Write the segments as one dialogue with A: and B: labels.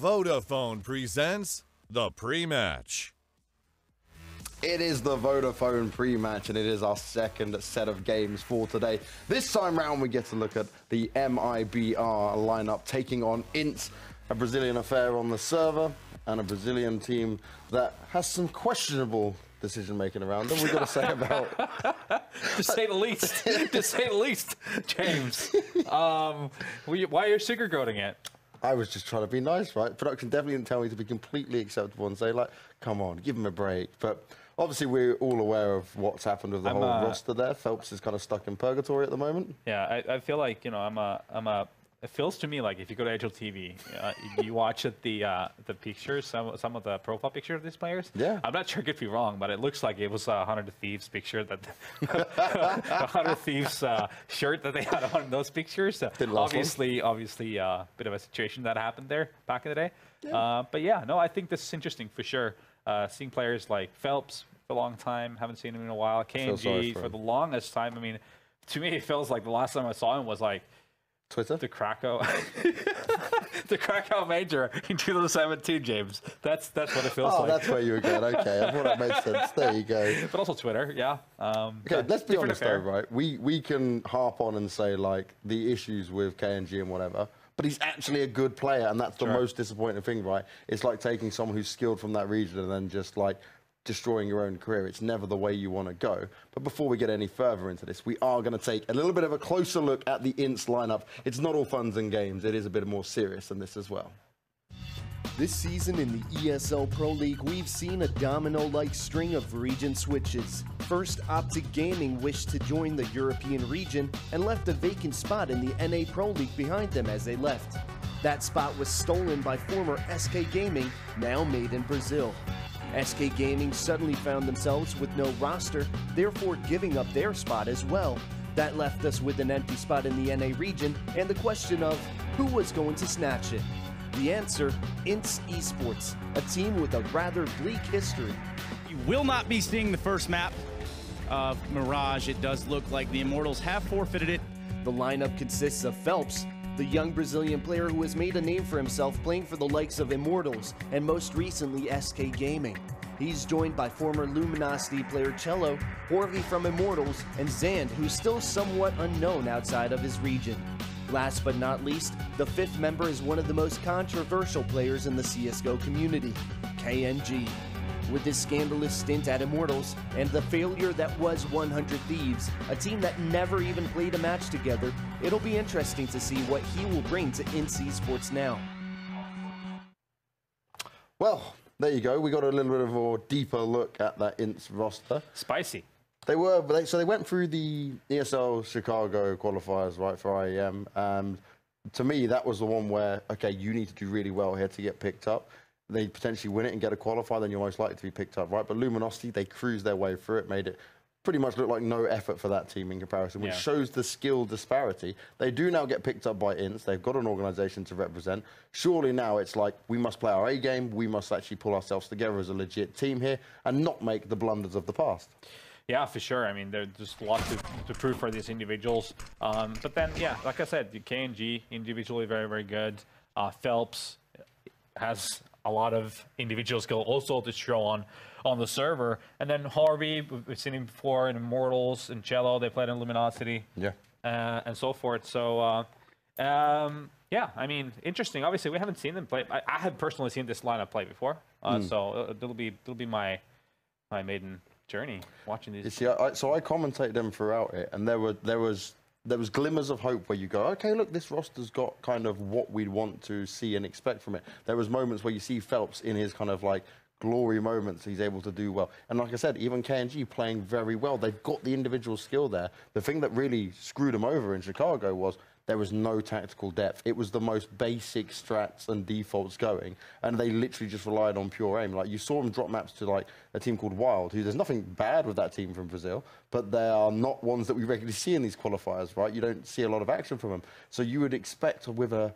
A: Vodafone presents the pre-match.
B: It is the Vodafone pre-match, and it is our second set of games for today. This time round, we get to look at the MIBR lineup taking on INTZ, a Brazilian affair on the server, and a Brazilian team that has some questionable decision-making around them. We've got to say about...
C: To say the least. To say the least, James. Why are you sugarcoating it?
B: I was just trying to be nice, right? Production definitely didn't tell me to be completely acceptable and say, like, come on, give him a break. But obviously, we're all aware of what's happened with the whole roster there. Phelps is kind of stuck in purgatory at the moment.
C: Yeah, I feel like, you know, it feels to me like if you go to HLTV, you watch the pictures, some of the profile pictures of these players. Yeah. I'm not sure it could be wrong, but it looks like it was a 100 Thieves picture, that 100 Thieves shirt that they had on those pictures. Obviously, a bit of a situation that happened there back in the day. Yeah. But yeah, no, I think this is interesting for sure. Seeing players like Phelps for a long time, haven't seen him in a while. KNG for the longest time. I mean, to me, it feels like the last time I saw him was like
B: Twitter?
C: The Krakow, the Krakow Major in 2017, James. That's what it feels like.
B: Oh, that's where you were going. Okay, I thought that made sense. There you go.
C: But also Twitter, yeah.
B: Okay, let's be honest though, right? We can harp on and say like the issues with KNG and whatever, but he's actually a good player, and that's the most disappointing thing, right? It's like taking someone who's skilled from that region and then just like destroying your own career. It's never the way you want to go. But before we get any further into this, we are going to take a little bit of a closer look at the INTZ lineup. It's not all funs and games. It is a bit more serious than this as well.
D: This season in the ESL Pro League, we've seen a domino-like string of region switches. First, Optic Gaming wished to join the European region and left a vacant spot in the NA Pro League behind them as they left. That spot was stolen by former SK Gaming, now made in Brazil. SK Gaming suddenly found themselves with no roster, therefore giving up their spot as well. That left us with an empty spot in the NA region and the question of who was going to snatch it. The answer, INTZ Esports, a team with a rather bleak history.
E: You will not be seeing the first map of Mirage. It does look like the Immortals have forfeited it.
D: The lineup consists of Phelps, the young Brazilian player who has made a name for himself playing for the likes of Immortals and most recently SK Gaming. He's joined by former Luminosity player Cello, Horvey from Immortals, and Zand, who's still somewhat unknown outside of his region. Last but not least, the fifth member is one of the most controversial players in the CSGO community, KNG. With his scandalous stint at Immortals and the failure that was 100 Thieves, a team that never even played a match together, it'll be interesting to see what he will bring to INTZ Esports now.
B: Well, there you go. We got a little bit of a more deeper look at that INTZ roster.
C: Spicy.
B: They went through the ESL Chicago qualifiers, right, for IEM. And to me, that was the one where, okay, you need to do really well here to get picked up. They potentially win it and get a qualifier, then you're most likely to be picked up, right? But Luminosity, they cruised their way through it, made it pretty much look like no effort for that team in comparison, which shows the skill disparity. They do now get picked up by INTZ. They've got an organization to represent. Surely now it's like, we must play our A game. We must actually pull ourselves together as a legit team here and not make the blunders of the past.
C: Yeah, for sure. I mean, there's just a lot to prove for these individuals. But then, yeah, like I said, the KNG individually very, very good. Phelps has a lot of individual skill also to show on the server. And then Harvey, we've seen him before in Immortals and Cello. They played in Luminosity. Yeah. And so forth. So, yeah, I mean, interesting. Obviously, we haven't seen them play. I have personally seen this lineup play before. So it'll be my maiden journey watching these.
B: You see, so I commentated them throughout it, and there was glimmers of hope where you go, okay, look, this roster's got kind of what we'd want to see and expect from it. There was moments where you see Phelps in his kind of like glory moments, he's able to do well. And like I said, even KNG playing very well. They've got the individual skill there. The thing that really screwed them over in Chicago was there was no tactical depth. It was the most basic strats and defaults going, and they literally just relied on pure aim. Like, you saw them drop maps to like a team called Wild, who there's nothing bad with that team from Brazil, but they are not ones that we regularly see in these qualifiers, right? You don't see a lot of action from them. So you would expect with a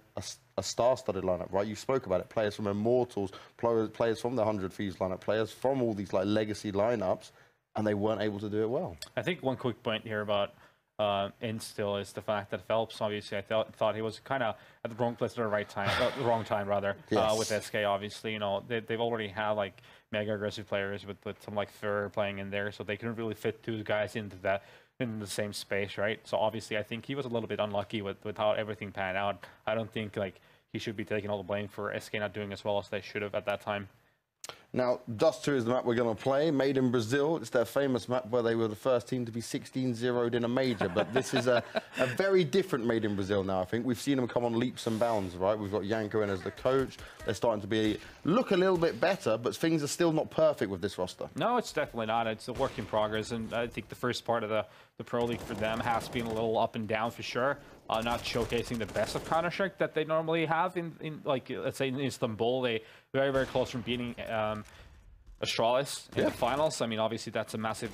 B: star-studded lineup, right? You spoke about it, players from Immortals, players from the 100 Thieves lineup, players from all these like legacy lineups, and they weren't able to do it well.
C: I think one quick point here about and still is the fact that Phelps, obviously, I thought he was kind of at the wrong place at the right time, the wrong time rather,
B: Yes.
C: with SK. Obviously, you know, they've already had like mega aggressive players with some like Fur playing in there, so they couldn't really fit two guys into that in the same space, right? So obviously, I think he was a little bit unlucky with how everything panned out. I don't think like he should be taking all the blame for SK not doing as well as they should have at that time.
B: Now, Dust2 is the map we're going to play, made in Brazil. It's their famous map where they were the first team to be 16-0'd in a major, but this is a very different made in Brazil now, I think. We've seen them come on leaps and bounds, right? We've got Yanko in as the coach. They're starting to look a little bit better, but things are still not perfect with this roster.
C: No, it's definitely not. It's a work in progress, and I think the first part of the Pro League for them has been a little up and down for sure. Not showcasing the best of Counter-Strike that they normally have in like, let's say in Istanbul. They very, very close from beating Astralis in the finals. I mean, obviously that's a massive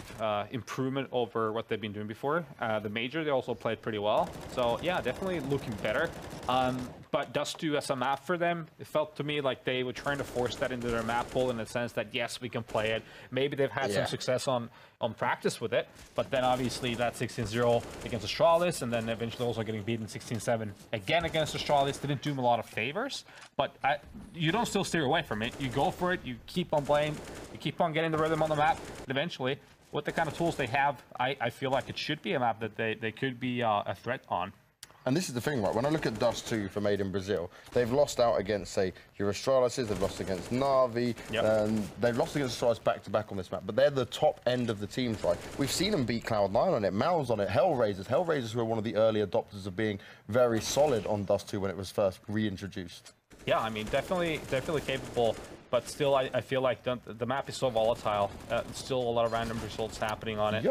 C: improvement over what they've been doing before. The major, they also played pretty well. So yeah, definitely looking better. But Dust2 as a map for them, it felt to me like they were trying to force that into their map pool in the sense that yes, we can play it. Maybe they've had some success on practice with it, but then obviously that 16-0 against Astralis, and then eventually also getting beaten 16-7 again against Astralis didn't do them a lot of favors. But you don't still steer away from it. You go for it. You keep on playing. You keep on getting the rhythm on the map. And eventually, with the kind of tools they have, I feel like it should be a map that they could be a threat on.
B: And this is the thing, right? When I look at Dust2 for Made in Brazil, they've lost out against, say, your Astralises, they've lost against Na'Vi, and they've lost against Astralis back-to-back on this map, but they're the top end of the teams, right? We've seen them beat Cloud9 on it, Mal's on it, Hellraisers who are one of the early adopters of being very solid on Dust2 when it was first reintroduced. Yeah,
C: I mean, definitely capable. But still, I feel like the map is so volatile. Still a lot of random results happening on it.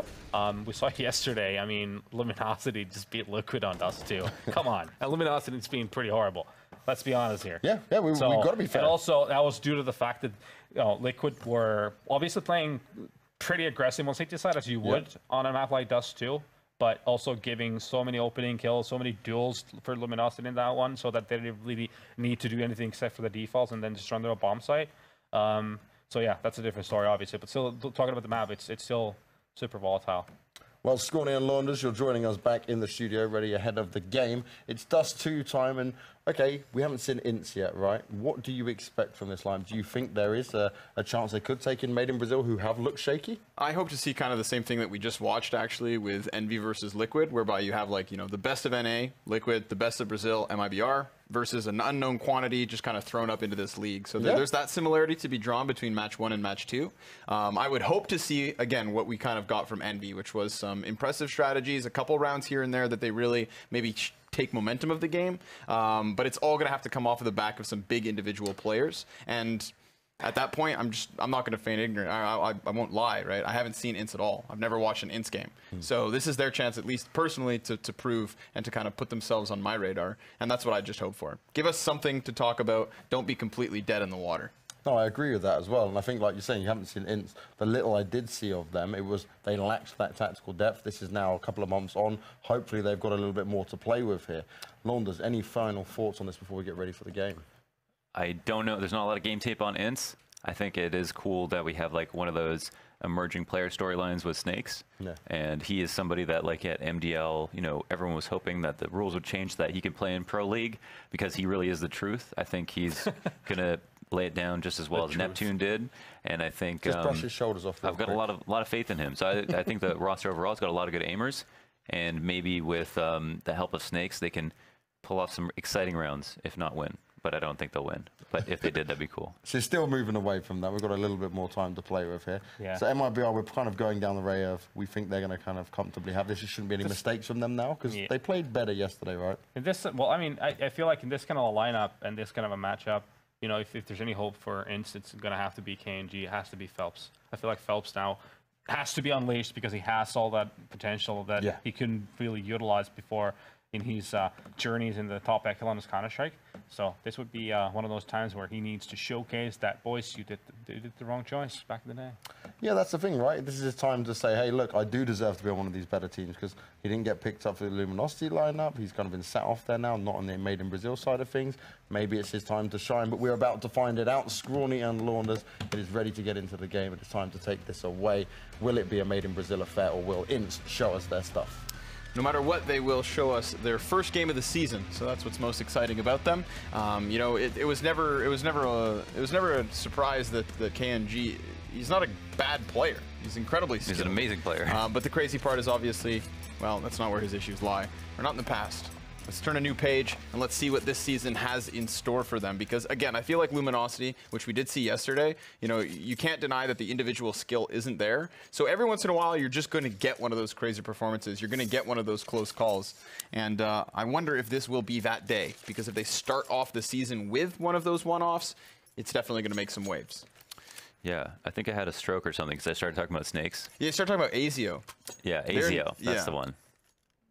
C: We saw it yesterday. I mean, Luminosity just beat Liquid on Dust2. Come on. And Luminosity's been pretty horrible. Let's be honest here.
B: Yeah, we've got to be fair.
C: And also, that was due to the fact that Liquid were obviously playing pretty aggressive on safety side as you would on a map like Dust2. But also giving so many opening kills, so many duels for Luminosity in that one, so that they didn't really need to do anything except for the defaults and then just run their bomb site. So yeah, that's a different story, obviously. But still, talking about the map, it's still super volatile. Well, Scrawny and Launders, you're joining us back in the studio, ready ahead of the game. It's Dust2 time, and okay, we haven't seen INTZ yet, right? What do you expect from this line? Do you think there is a chance they could take in Made in Brazil, who have looked shaky?
F: I hope to see kind of the same thing that we just watched, actually, with Envy versus Liquid, whereby you have, like, you know, the best of NA, Liquid, the best of Brazil, MIBR, versus an unknown quantity just kind of thrown up into this league. So there's that similarity to be drawn between match 1 and match 2. I would hope to see, again, what we kind of got from Envy, which was some impressive strategies, a couple rounds here and there that they really maybe take momentum of the game. But it's all going to have to come off of the back of some big individual players. And at that point, I'm not going to feign ignorant. I won't lie, right? I haven't seen INTZ at all. I've never watched an INTZ game. So this is their chance, at least personally, to prove and to kind of put themselves on my radar. And that's what I just hope for. Give us something to talk about. Don't be completely dead in the water.
B: No, I agree with that as well. And I think, like you're saying, you haven't seen INTZ. The little I did see of them, they lacked that tactical depth. This is now a couple of months on. Hopefully they've got a little bit more to play with here. Launders, any final thoughts on this before we get ready for the game?
G: I don't know. There's not a lot of game tape on INTZ. I think it is cool that we have like one of those emerging player storylines with Snakes.
B: Yeah.
G: And he is somebody that, like, at MDL, you know, everyone was hoping that the rules would change so that he could play in Pro League, because he really is the truth. I think he's going to lay it down just as well as Neptune did. And I think
B: just brush his shoulders off.
G: I've got a lot of faith in him. So I think the roster overall has got a lot of good aimers. And maybe with the help of Snakes, they can pull off some exciting rounds, if not win. But I don't think they'll win. But if they did, that'd be cool.
B: So still moving away from that. We've got a little bit more time to play with here.
C: Yeah.
B: So MIBR, we're kind of going down the way of, we think they're going to kind of comfortably have this. There shouldn't be any mistakes from them now, because they played better yesterday, right?
C: In this, well, I mean, I feel like in this kind of a lineup and this kind of a matchup, you know, if there's any hope for INTZ, it's going to have to be KNG. It has to be Phelps. I feel like Phelps now has to be unleashed because he has all that potential that he couldn't really utilize before in his journeys in the top echelon of Counter-Strike. So this would be one of those times where he needs to showcase that, boys, you did the wrong choice back in the day.
B: Yeah, that's the thing, right? This is his time to say, hey, look, I do deserve to be on one of these better teams, because he didn't get picked up for the Luminosity lineup. He's kind of been sat off there now, not on the Made in Brazil side of things. Maybe it's his time to shine, but we're about to find it out. Scrawny and Launders, it is ready to get into the game. It is time to take this away. Will it be a Made in Brazil affair, or will INTZ show us their stuff?
F: no matter what, they will show us their first game of the season. So that's what's most exciting about them. You know, it was never a surprise that the KNG. He's not a bad player. He's incredibly skilled.
G: He's an amazing player.
F: But the crazy part is obviously, well, that's not where his issues lie. Or not in the past. Let's turn a new page and let's see what this season has in store for them. Because again, I feel like Luminosity, which we did see yesterday, you know, you can't deny that the individual skill isn't there. So every once in a while, you're just going to get one of those crazy performances. You're going to get one of those close calls. And I wonder if this will be that day. Because if they start off the season with one of those one-offs, it's definitely going to make some waves.
G: Yeah, I think I had a stroke or something because I started talking about snakes.
F: Yeah, you started talking about Azio.
G: Yeah, Azio. That's the one.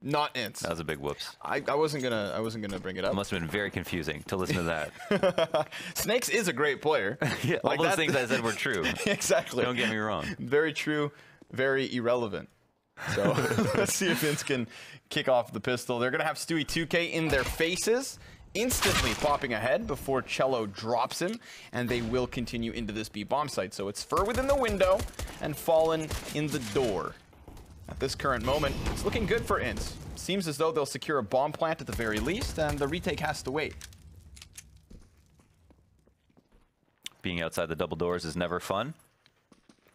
F: Not INTZ.
G: That was a big whoops.
F: I wasn't gonna bring it up.
G: It must have been very confusing to listen to that.
F: Snakes is a great player.
G: Yeah, like all those things I said were true.
F: Exactly.
G: Don't get me wrong.
F: Very true, very irrelevant. So let's see if INTZ can kick off the pistol. They're gonna have Stewie 2K in their faces, instantly popping ahead before Cello drops him, and they will continue into this B bomb site. So it's Fur within the window and Fallen in the door. At this current moment, it's looking good for INTZ. Seems as though they'll secure a bomb plant at the very least, and the retake has to wait.
G: Being outside the double doors is never fun.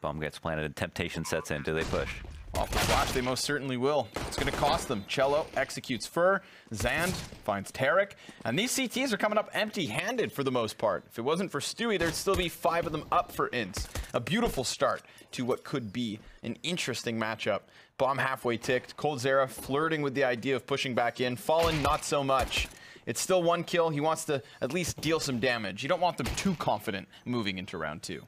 G: Bomb gets planted and temptation sets in. Do they push?
F: Off the flash, they most certainly will. It's going to cost them. Cello executes Fur. Zand finds Tarek. And these CTs are coming up empty-handed for the most part. If it wasn't for Stewie, there'd still be 5 of them up for INTZ. A beautiful start to what could be an interesting matchup. Bomb halfway ticked. coldzera flirting with the idea of pushing back in. Fallen, not so much. It's still 1 kill. He wants to at least deal some damage. You don't want them too confident moving into round 2.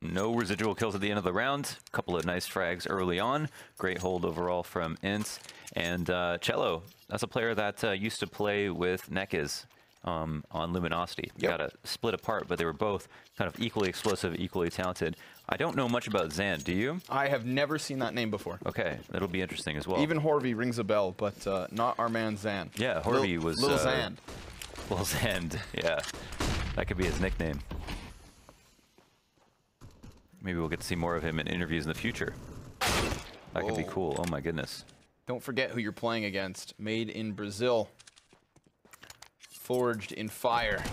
G: No residual kills at the end of the round. A couple of nice frags early on. Great hold overall from INTZ. And Cello, that's a player that used to play with Nekiz on Luminosity. They got to split apart, but they were both kind of equally explosive, equally talented. I don't know much about Zand, do you?
F: I have never seen that name before.
G: Okay, that'll be interesting as well.
F: Even Horvey rings a bell, but not our man Zand.
G: Yeah, Horvey was...
F: Little Zand.
G: Little Zand, yeah. That could be his nickname. Maybe we'll get to see more of him in interviews in the future. That could be cool. Oh my goodness.
F: Don't forget who you're playing against. Made in Brazil. Forged in fire.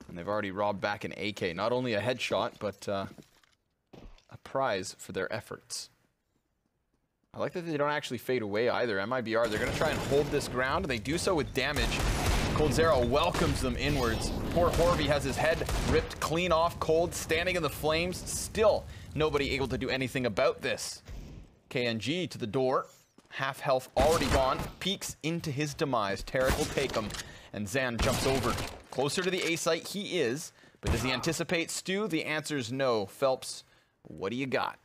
F: And they've already robbed back an AK. Not only a headshot, but a prize for their efforts. I like that they don't actually fade away either. MIBR, they're going to try and hold this ground, and they do so with damage. coldzera welcomes them inwards. Poor Horvey has his head ripped clean off. Cold standing in the flames. Still nobody able to do anything about this. KNG to the door. Half health already gone. Peeks into his demise. Tarek will take him. And Zan jumps over. Closer to the A site he is. But does he anticipate Stu? The answer is no. Phelps, what do you got?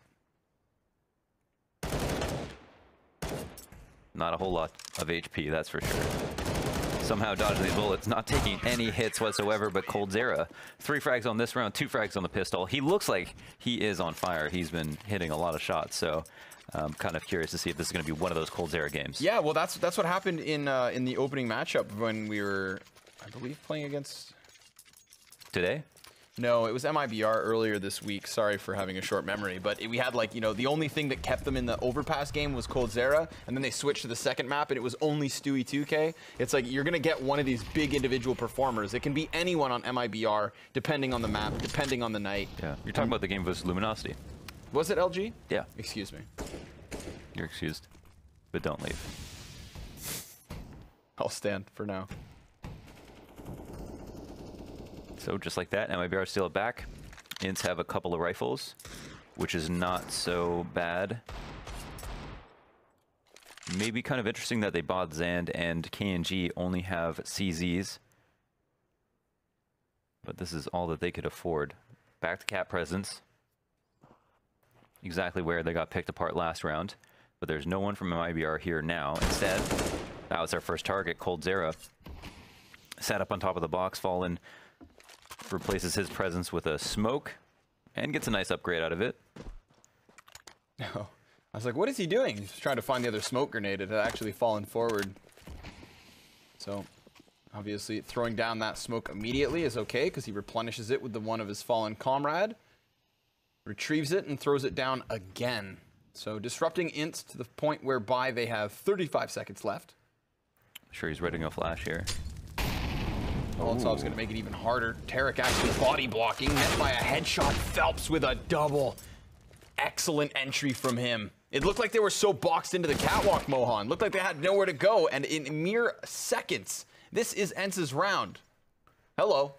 G: Not a whole lot of HP, that's for sure. Somehow dodging these bullets, not taking any hits whatsoever, but coldzera. 3 frags on this round, 2 frags on the pistol. He looks like he is on fire. He's been hitting a lot of shots, so I'm kind of curious to see if this is going to be one of those coldzera games.
F: Yeah, well, that's what happened in the opening matchup when we were, I believe, playing against...
G: Today?
F: No, it was MIBR earlier this week. Sorry for having a short memory, but we had, like, you know, the only thing that kept them in the overpass game was coldzera, and then they switched to the second map, and it was only Stewie 2K. It's like you're gonna get one of these big individual performers. It can be anyone on MIBR, depending on the map, depending on the night.
G: Yeah, you're talking about the game versus Luminosity.
F: Was it LG?
G: Yeah.
F: Excuse me.
G: You're excused, but don't leave.
F: I'll stand for now.
G: So just like that, MIBR still back. INTZ have a couple of rifles, which is not so bad. Maybe kind of interesting that they bought Zand and KNG only have CZs. But this is all that they could afford. Back to cap presence. Exactly where they got picked apart last round. But there's no one from MIBR here now. Instead, that was our first target, coldzera. Sat up on top of the box, Fallen replaces his presence with a smoke and gets a nice upgrade out of it.
F: Oh, I was like, what is he doing? He's trying to find the other smoke grenade. It had actually fallen forward. So Obviously, throwing down that smoke immediately is okay because he replenishes it with the one of his fallen comrade. Retrieves it and throws it down again. So disrupting INTZ to the point whereby they have 35 seconds left.
G: Sure, he's ready to go flash here.
F: Molotov is going to make it even harder. Tarek actually body blocking, met by a headshot. Phelps with a double. Excellent entry from him. It looked like they were so boxed into the catwalk, Mohan. Looked like they had nowhere to go, and in mere seconds, this is ENTZ's round. Hello.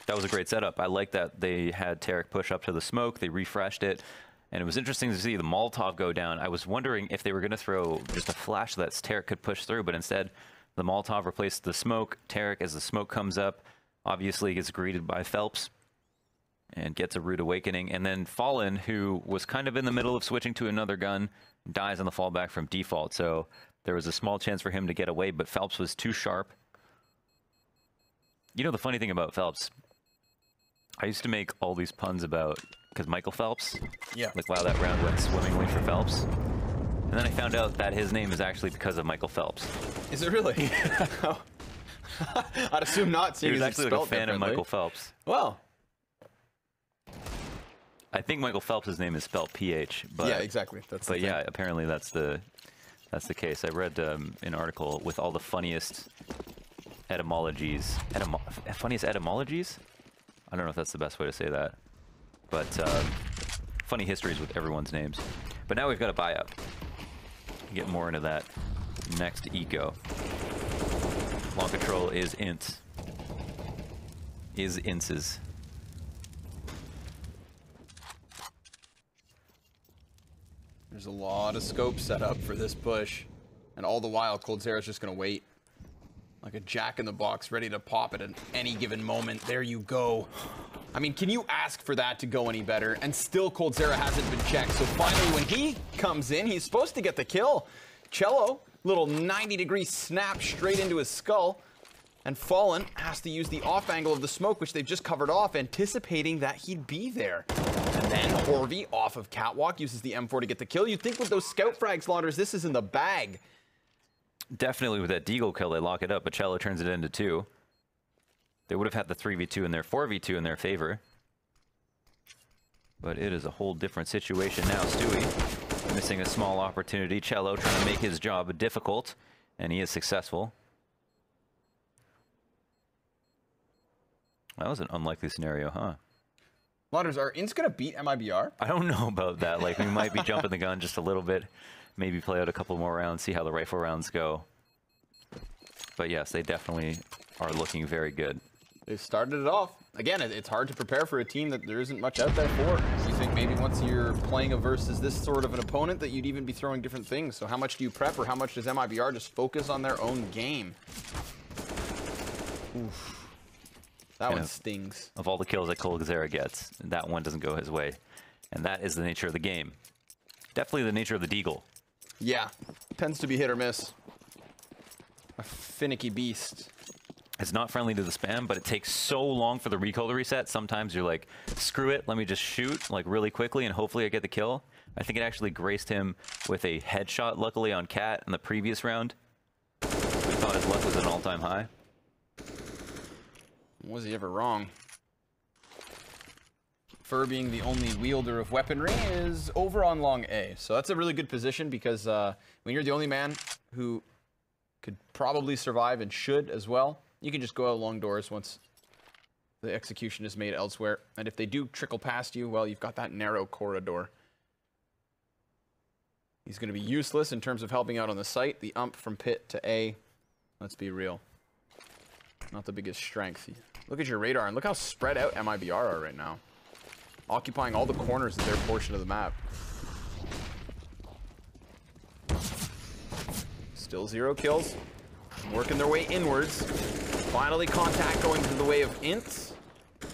G: That was a great setup. I like that they had Tarek push up to the smoke. They refreshed it. And it was interesting to see the Molotov go down. I was wondering if they were going to throw just a flash that Tarek could push through, but instead the Molotov replaced the smoke. Tarek, as the smoke comes up, obviously gets greeted by Phelps and gets a rude awakening. And then Fallen, who was kind of in the middle of switching to another gun, dies on the fallback from default. So there was a small chance for him to get away, but Phelps was too sharp. You know the funny thing about Phelps? I used to make all these puns about, because Michael Phelps, like, wow, that round went swimmingly for Phelps. And then I found out that his name is actually because of Michael Phelps.
F: Is it really? I'd assume not.
G: He was actually like a fan of Michael Phelps.
F: Well,
G: I think Michael Phelps' name is spelled PH. But,
F: yeah, exactly.
G: But yeah, apparently that's the case. I read an article with all the funniest etymologies. Funniest etymologies? I don't know if that's the best way to say that. But funny histories with everyone's names. But now we've got a buy-up. Get more into that next eco. Long control is INTZ. Is INTZ's.
F: There's a lot of scope set up for this push. And all the while, coldzera's just going to wait. Like a jack-in-the-box, ready to pop it at any given moment. There you go. I mean, can you ask for that to go any better? And still, coldzera hasn't been checked. So finally, when he comes in, he's supposed to get the kill. Cello, little 90-degree snap straight into his skull. And Fallen has to use the off angle of the smoke, which they've just covered off, anticipating that he'd be there. And then Horvey, off of catwalk, uses the M4 to get the kill. You'd think with those scout frag slaughters, this is in the bag.
G: Definitely with that Deagle kill, they lock it up, but Cello turns it into 2. They would have had the 3v2 and their 4v2 in their favor. But it is a whole different situation now. Stewie missing a small opportunity. Cello trying to make his job difficult, and he is successful. That was an unlikely scenario, huh?
F: Lauders, are INTZ going to beat MIBR?
G: I don't know about that. Like, we might be jumping the gun just a little bit. Maybe play out a couple more rounds, see how the rifle rounds go. But yes, they definitely are looking very good.
F: They started it off. Again, it's hard to prepare for a team that there isn't much out there for. You think maybe once you're playing a versus this sort of an opponent that you'd even be throwing different things. So how much do you prep, or how much does MIBR just focus on their own game? Oof. That one stings.
G: Of all the kills that coldzera gets, that one doesn't go his way. And that is the nature of the game. Definitely the nature of the Deagle.
F: Yeah, tends to be hit or miss. A finicky beast.
G: It's not friendly to the spam, but it takes so long for the recoil to reset. Sometimes you're like, screw it, let me just shoot like really quickly and hopefully I get the kill. I think it actually graced him with a headshot, luckily, on Cat in the previous round. We thought his luck was an all-time high.
F: Was he ever wrong? Fur being the only wielder of weaponry is over on long A. So that's a really good position because when you're the only man who could probably survive and should as well, you can just go out long doors once the execution is made elsewhere. And if they do trickle past you, well, you've got that narrow corridor. He's going to be useless in terms of helping out on the site. The ump from pit to A, let's be real, not the biggest strength. Look at your radar and look how spread out MIBR are right now. Occupying all the corners of their portion of the map. Still 0 kills. Working their way inwards. Finally contact going to the way of INTZ.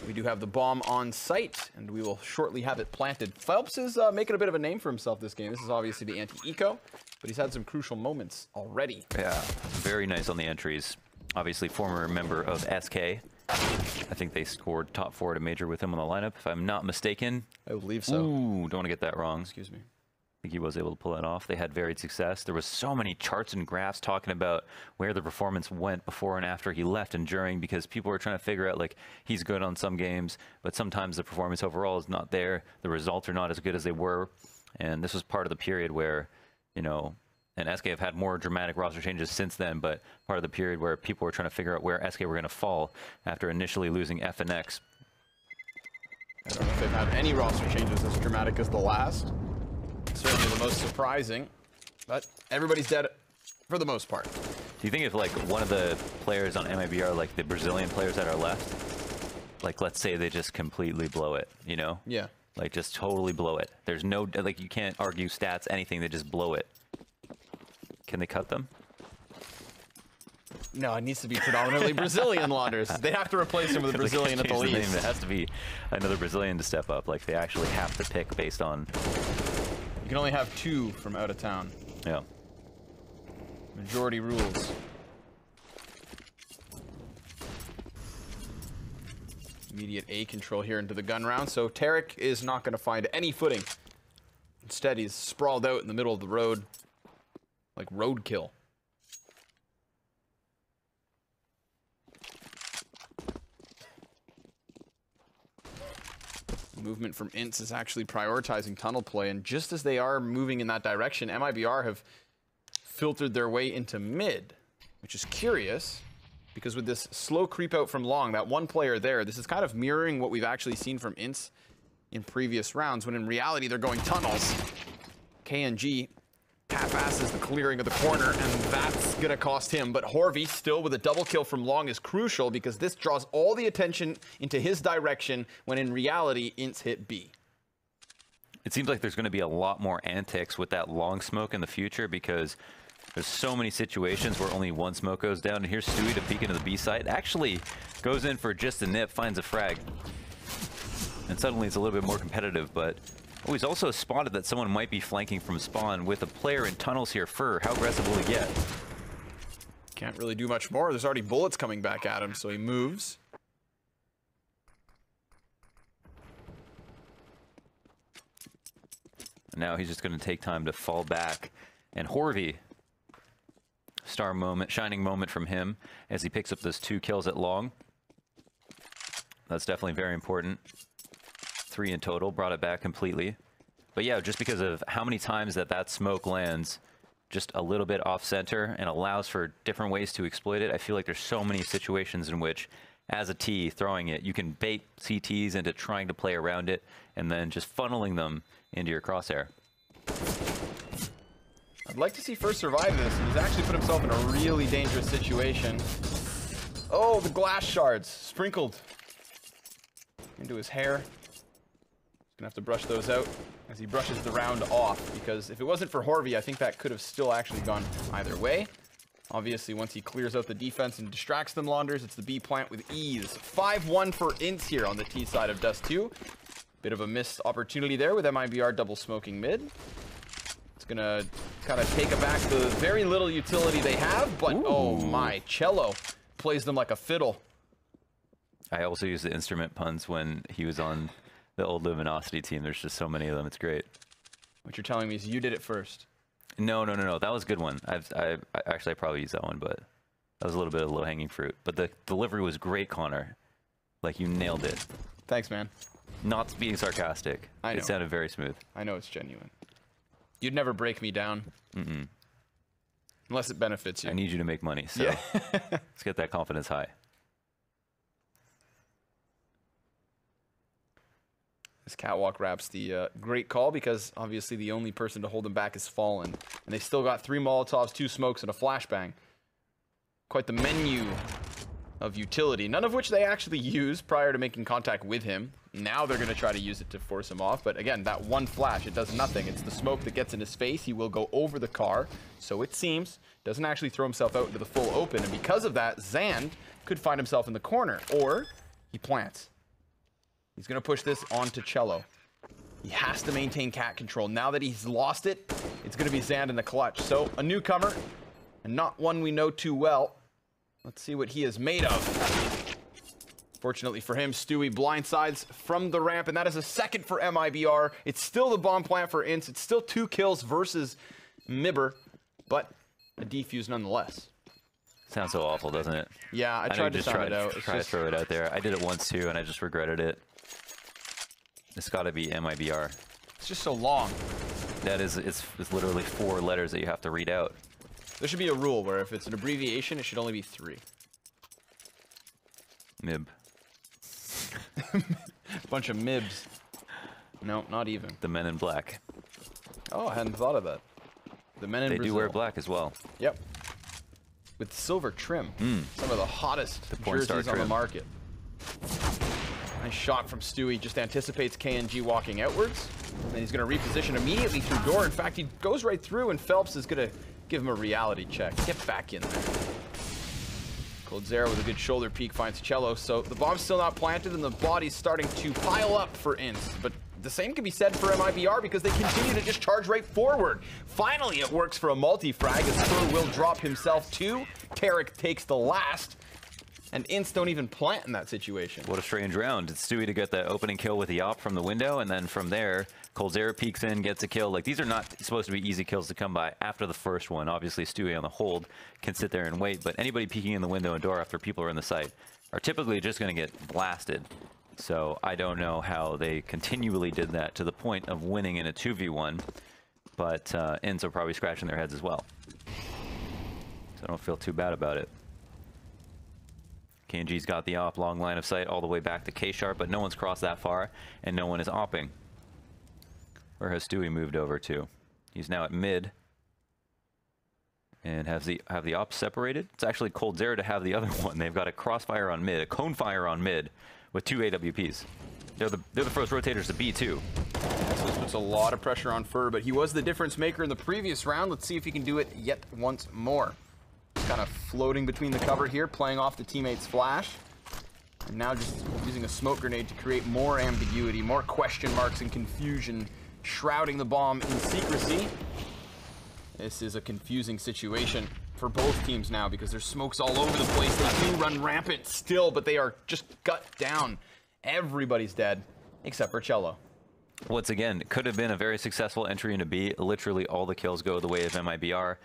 F: We do have the bomb on site, and we will shortly have it planted. Phelps is making a bit of a name for himself this game. This is obviously the anti-eco, but he's had some crucial moments already.
G: Yeah, very nice on the entries. Obviously, former member of SK. I think they scored top 4 at a major with him on the lineup, if I'm not mistaken.
F: I believe so.
G: Ooh, don't want to get that wrong.
F: Excuse me.
G: think he was able to pull that off. They had varied success. There was so many charts and graphs talking about where the performance went before and after he left and during, because people were trying to figure out, like, he's good on some games, but sometimes the performance overall is not there. The results are not as good as they were. And this was part of the period where, you know, and SK have had more dramatic roster changes since then, but part of the period where people were trying to figure out where SK were going to fall after initially losing F and X.
F: I don't know if they've had any roster changes as dramatic as the last. Certainly the most surprising, but everybody's dead for the most part.
G: Do you think if, like, one of the players on MIBR, like the Brazilian players that are left, like, let's say they just completely blow it, you know?
F: Yeah.
G: Like, just totally blow it. There's no, like, you can't argue stats, anything, they just blow it. Can they cut them?
F: No, it needs to be predominantly Brazilian launders. They have to replace him with a Brazilian at the least.
G: It has to be another Brazilian to step up. Like, they actually have to pick based on...
F: You can only have 2 from out of town.
G: Yeah.
F: Majority rules. Immediate A control here into the gun round, so Tarek is not going to find any footing. Instead, he's sprawled out in the middle of the road, like roadkill. Movement from INTZ is actually prioritizing tunnel play, and just as they are moving in that direction, MIBR have filtered their way into mid, which is curious, because with this slow creep out from long, that one player there, this is kind of mirroring what we've actually seen from INTZ in previous rounds, when in reality they're going tunnels. KNG half-asses the clearing of the corner, and that's gonna cost him. But Horvey, still with a double kill from long, is crucial because this draws all the attention into his direction, when in reality, INTZ hit B.
G: It seems like there's going to be a lot more antics with that long smoke in the future, because there's so many situations where only one smoke goes down. And here's Stewie to peek into the B site. Actually goes in for just a nip, finds a frag. And suddenly it's a little bit more competitive, but... Oh, he's also spotted that someone might be flanking from spawn with a player in tunnels here. Fur, how aggressive will he get?
F: Can't really do much more. There's already bullets coming back at him, so he moves.
G: And now he's just going to take time to fall back. And Horvey, star moment, shining moment from him as he picks up those 2 kills at long. That's definitely very important. 3 in total, brought it back completely. But yeah, just because of how many times that smoke lands just a little bit off center and allows for different ways to exploit it, I feel like there's so many situations in which, as a T throwing it, you can bait CTs into trying to play around it and then just funneling them into your crosshair.
F: I'd like to see First survive this. He's actually put himself in a really dangerous situation. Oh, the glass shards sprinkled into his hair. Gonna have to brush those out as he brushes the round off, because if it wasn't for Horvey, I think that could have still actually gone either way. Obviously, once he clears out the defense and distracts them, Launders, it's the B plant with ease. 5-1 for INTZ here on the T side of Dust2. Bit of a missed opportunity there with MIBR double smoking mid. It's gonna kind of take back the very little utility they have, but oh my, Cello plays them like a fiddle.
G: I also use the instrument puns when he was on the old Luminosity team. There's just so many of them. It's great.
F: What you're telling me is you did it first.
G: No. That was a good one. I probably used that one, but that was a little bit of low-hanging fruit. But the delivery was great, Connor. Like, you nailed it.
F: Thanks, man.
G: Not being sarcastic.
F: I know.
G: It sounded very smooth.
F: I know it's genuine. You'd never break me down.
G: Mm-mm.
F: Unless it benefits you.
G: I need you to make money, so
F: yeah.
G: Let's get that confidence high.
F: This catwalk wraps the great call, because obviously the only person to hold them back is Fallen. And they still got 3 Molotovs, 2 smokes, and a flashbang. Quite the menu of utility, none of which they actually used prior to making contact with him. Now they're going to try to use it to force him off. But again, that one flash, it does nothing. It's the smoke that gets in his face. He will go over the car, so it seems. Doesn't actually throw himself out into the full open. And because of that, Zand could find himself in the corner, or he plants. He's going to push this onto Cello. He has to maintain cat control. Now that he's lost it, it's going to be Zand in the clutch. So, a newcomer, and not one we know too well. Let's see what he is made of. Fortunately for him, Stewie blindsides from the ramp, and that is a second for MIBR. It's still the bomb plant for INTZ. It's still 2 kills versus MIBR, but a defuse nonetheless.
G: Sounds so awful, doesn't it?
F: Yeah, I tried to sound it out.
G: Try to throw it out there. I did it once too, and I just regretted it. It's got to be MIBR.
F: It's just so long.
G: That is, it's literally 4 letters that you have to read out.
F: There should be a rule where if it's an abbreviation, it should only be 3.
G: MIB.
F: Bunch of MIBs. No, not even.
G: The Men in Black.
F: Oh, I hadn't thought of that. The Men in Brazil.
G: They do wear black as well.
F: Yep. With silver trim. Some of the hottest jerseys on the market. Nice shot from Stewie. Just anticipates KNG walking outwards. And he's going to reposition immediately through door. In fact, he goes right through, and Phelps is going to give him a reality check. Get back in there. Coldzera with a good shoulder peek finds Cello. So the bomb's still not planted, and the body's starting to pile up for INTZ. But the same can be said for MIBR because they continue to just charge right forward. Finally, it works for a multi-frag as Fur will drop himself too. Tarek takes the last. And INTZ don't even plant in that situation.
G: What a strange round. It's Stewie to get the opening kill with the op from the window, and then from there, Coldzera peeks in, gets a kill. Like, these are not supposed to be easy kills to come by after the first one. Obviously, Stewie on the hold can sit there and wait, but anybody peeking in the window and door after people are in the site are typically just going to get blasted. So I don't know how they continually did that to the point of winning in a 2v1, but INTZ are probably scratching their heads as well. So I don't feel too bad about it. KNG's got the op, long line of sight all the way back to K-Sharp, but no one's crossed that far, and no one is opping. Where has Stewie moved over to? He's now at mid, and have the op separated. It's actually Coldzera to have the other one. They've got a crossfire on mid, a cone fire on mid, with 2 AWPs. They're the first rotators to B too.
F: So this puts a lot of pressure on Fur, but he was the difference maker in the previous round. Let's see if he can do it yet once more. Kind of floating between the cover here, playing off the teammate's flash. And now just using a smoke grenade to create more ambiguity, more question marks and confusion, shrouding the bomb in secrecy. This is a confusing situation for both teams now because there's smokes all over the place. They do run rampant still, but they are just gut down. Everybody's dead, except for Cello.
G: Once again, it could have been a very successful entry into B. Literally all the kills go the way of MIBR.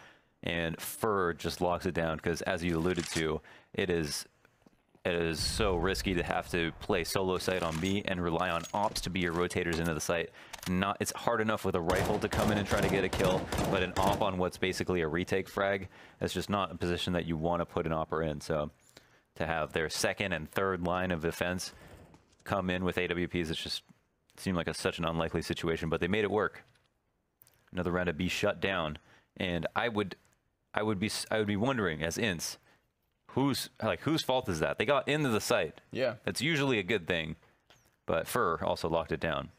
G: And Fur just locks it down because, as you alluded to, it is so risky to have to play solo site on B and rely on ops to be your rotators into the site. It's hard enough with a rifle to come in and try to get a kill, but an op on what's basically a retake frag, that's just not a position that you want to put an opper in. So to have their second and third line of defense come in with AWPs, it just seemed like such an unlikely situation, but they made it work. Another round of B shut down, and I would be wondering as INTZ, whose fault is that? They got into the site.
F: Yeah.
G: That's usually a good thing, but Fur also locked it down.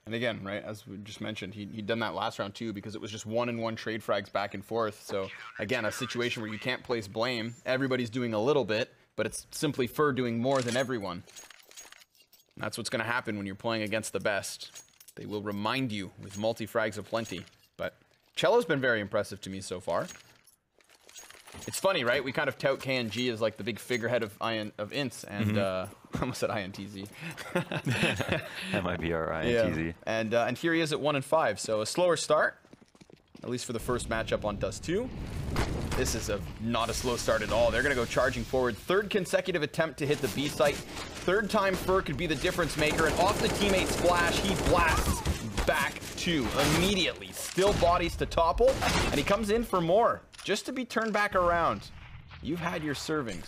F: And again, right, as we just mentioned, he'd done that last round too because it was just 1-and-1 trade frags back and forth. So again, a situation where you can't place blame. Everybody's doing a little bit, but it's simply Fur doing more than everyone. And that's what's going to happen when you're playing against the best. They will remind you with multi-frags aplenty. But Cello's been very impressive to me so far. It's funny, right? We kind of tout KNG as like the big figurehead of INTZ, and I almost said INTZ.
G: MIBR, INTZ.
F: Yeah. And here he is at 1-5, so a slower start, at least for the first matchup on Dust2. This is not a slow start at all. They're going to go charging forward. 3rd consecutive attempt to hit the B site. 3rd time Fur could be the difference maker, and off the teammate's flash, he blasts back 2 immediately. Still bodies to topple, and he comes in for more, just to be turned back around. You've had your servings.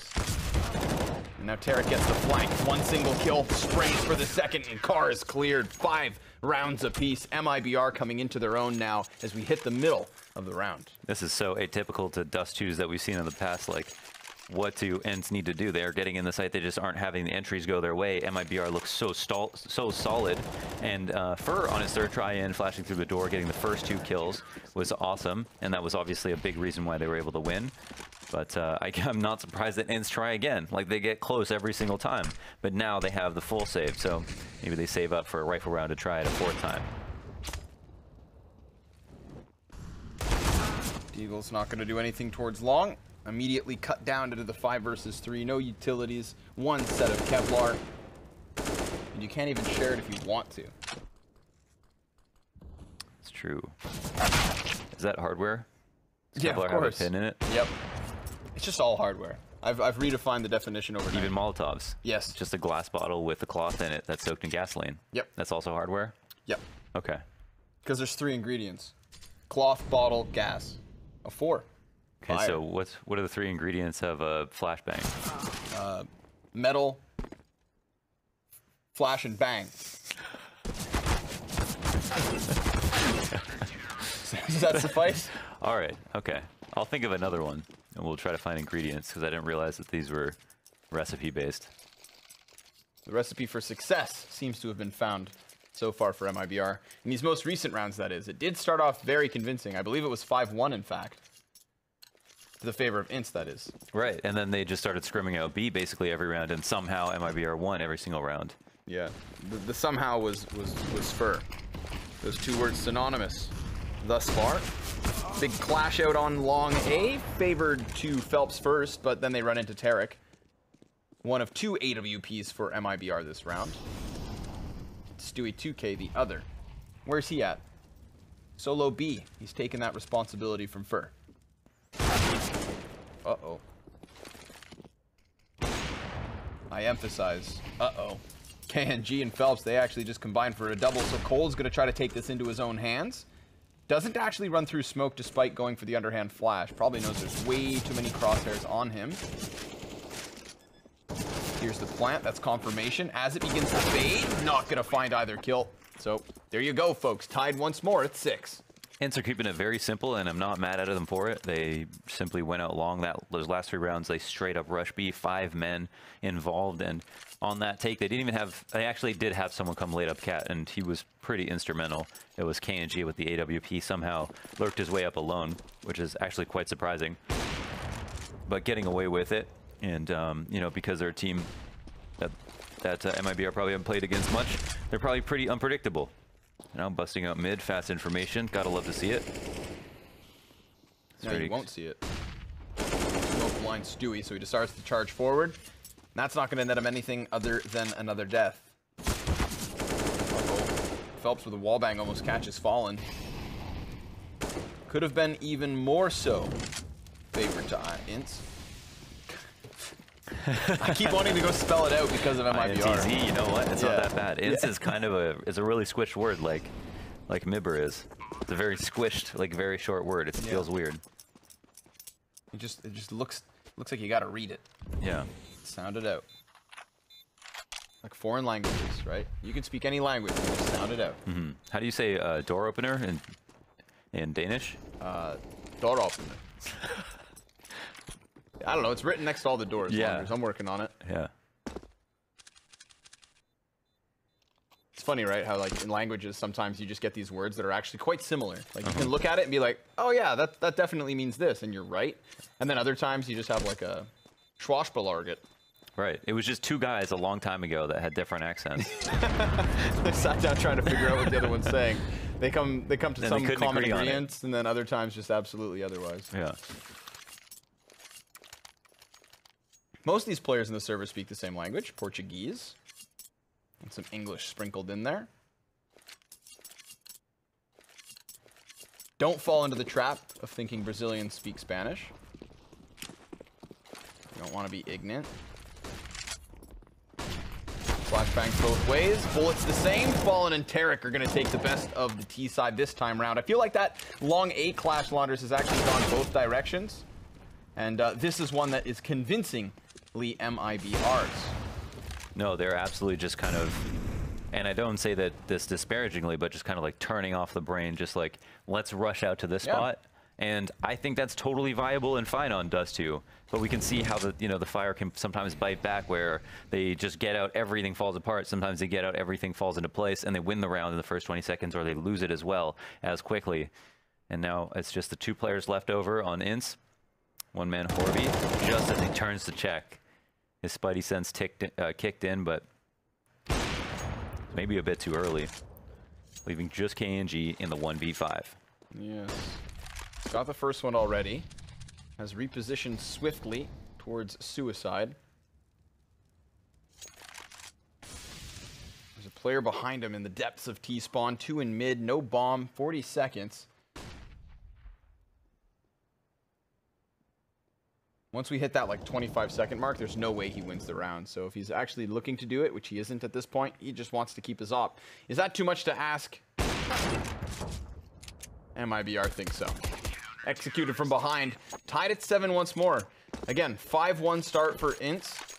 F: And now Tarek gets the flank. 1 single kill, sprays for the second, and car is cleared. 5 rounds apiece. MIBR coming into their own now as we hit the middle of the round.
G: This is so atypical to Dust2s that we've seen in the past. Like, what do INTZ need to do? They are getting in the site. They just aren't having the entries go their way. MIBR looks so solid. And Fur on his 3rd try in, flashing through the door, getting the first 2 kills was awesome. And that was obviously a big reason why they were able to win. But I'm not surprised that INTZ try again. Like, they get close every single time. But now they have the full save. So maybe they save up for a rifle round to try it a 4th time.
F: Deagle's not going to do anything towards long. immediately cut down into the 5 versus 3. No utilities. 1 set of Kevlar. And you can't even share it if you want to.
G: It's true. Is that hardware? Does
F: Yeah,
G: Kevlar
F: of
G: have a
F: course.
G: pin in it?
F: Yep. It's just all hardware. I've redefined the definition overnight.
G: Even Molotovs?
F: Yes.
G: Just a glass bottle with a cloth in it that's soaked in gasoline?
F: Yep.
G: That's also hardware?
F: Yep.
G: Okay.
F: Because there's 3 ingredients. Cloth, bottle, gas. A 4.
G: Okay,
F: Fire.
G: so what are the 3 ingredients of a flashbang?
F: Metal, flash, and bang. Does that suffice?
G: All right, okay. I'll think of another one, and we'll try to find ingredients, because I didn't realize that these were recipe-based.
F: The recipe for success seems to have been found so far for MIBR. In these most recent rounds, that is. It did start off very convincing. I believe it was 5-1, in fact. To the favor of INTZ, that is.
G: Right, and then they just started scrimming out B basically every round, and somehow MIBR won every single round.
F: Yeah. The somehow was fur. Those 2 words synonymous thus far. Big clash out on long A, favored to Phelps first, but then they run into Tarek. 1 of 2 AWPs for MIBR this round. Stewie 2K the other. Where's he at? Solo B. He's taken that responsibility from Fur. Uh-oh. I emphasize, uh-oh. KNG and Phelps, they actually just combined for a double, so Cole's going to try to take this into his own hands. Doesn't actually run through smoke despite going for the underhand flash. Probably knows there's way too many crosshairs on him. Here's the plant. That's confirmation. As it begins to fade, not going to find either kill. So there you go, folks. Tied once more at 6.
G: INTZ are keeping it very simple, and I'm not mad at them for it. They simply went out long. Those last 3 rounds, they straight up rush B, 5 men involved, and on that take, they didn't even have. They actually did have someone come late up cat, and he was pretty instrumental. It was KNG with the AWP somehow lurked his way up alone, which is actually quite surprising. But getting away with it, and you know, because they're a team that MIBR probably haven't played against much, they're probably pretty unpredictable. Now busting out mid, fast information. Gotta love to see it.
F: No, you won't see it. Smoke blind Stewie, so he decides to charge forward. That's not going to net him anything other than another death. Uh-oh. Phelps with a wallbang almost catches Fallen. Could have been even more so favored to INTZ. I keep wanting to go spell it out because of MIBR.
G: INTZ, you know what? It's not that bad. INTZ is kind of it's a really squished word, like MIBR is. It's a very squished, like very short word. It feels weird.
F: It just looks like you got to read it.
G: Yeah.
F: Sound it out. Like foreign languages, right? You can speak any language, you just sound it out.
G: Mm-hmm. How do you say door opener in Danish?
F: Door opener. I don't know. It's written next to all the doors.
G: Yeah.
F: I'm working on it.
G: Yeah.
F: It's funny, right? How like in languages, sometimes you just get these words that are actually quite similar. Like you can look at it and be like, oh yeah, that definitely means this, and you're right. And then other times you just have like a schwarzbelarget.
G: Right. It was just 2 guys a long time ago that had different accents.
F: They sat down trying to figure out what the other one's saying. They come to some common ingredients, and then other times just absolutely otherwise.
G: Yeah.
F: Most of these players in the server speak the same language, Portuguese, and some English sprinkled in there. Don't fall into the trap of thinking Brazilians speak Spanish. You don't want to be ignorant. Flashbangs both ways. Bullets the same. Fallen and Tarek are going to take the best of the T side this time round. I feel like that long A clash launders has actually gone both directions. And this is one that is convincingly MIBR's.
G: No, they're absolutely just kind of, and I don't say that this disparagingly, but just kind of like turning off the brain, just like, let's rush out to this spot. And I think that's totally viable and fine on Dust2. But we can see how the fire can sometimes bite back, where they just get out, everything falls apart. Sometimes they get out, everything falls into place, and they win the round in the first 20 seconds, or they lose it as well as quickly. And now it's just the 2 players left over on INTZ. One man Horby, just as he turns to check. His spidey sense kicked in, but maybe a bit too early, leaving just KNG in the 1v5.
F: Yes. Got the first one already. has repositioned swiftly towards suicide. There's a player behind him in the depths of T-spawn, 2 in mid, no bomb, 40 seconds. Once we hit that like 25-second mark, there's no way he wins the round. So if he's actually looking to do it, which he isn't at this point, he just wants to keep his op. Is that too much to ask? MIBR thinks so. Executed from behind, tied at 7 once more. Again, 5-1 start for INTZ.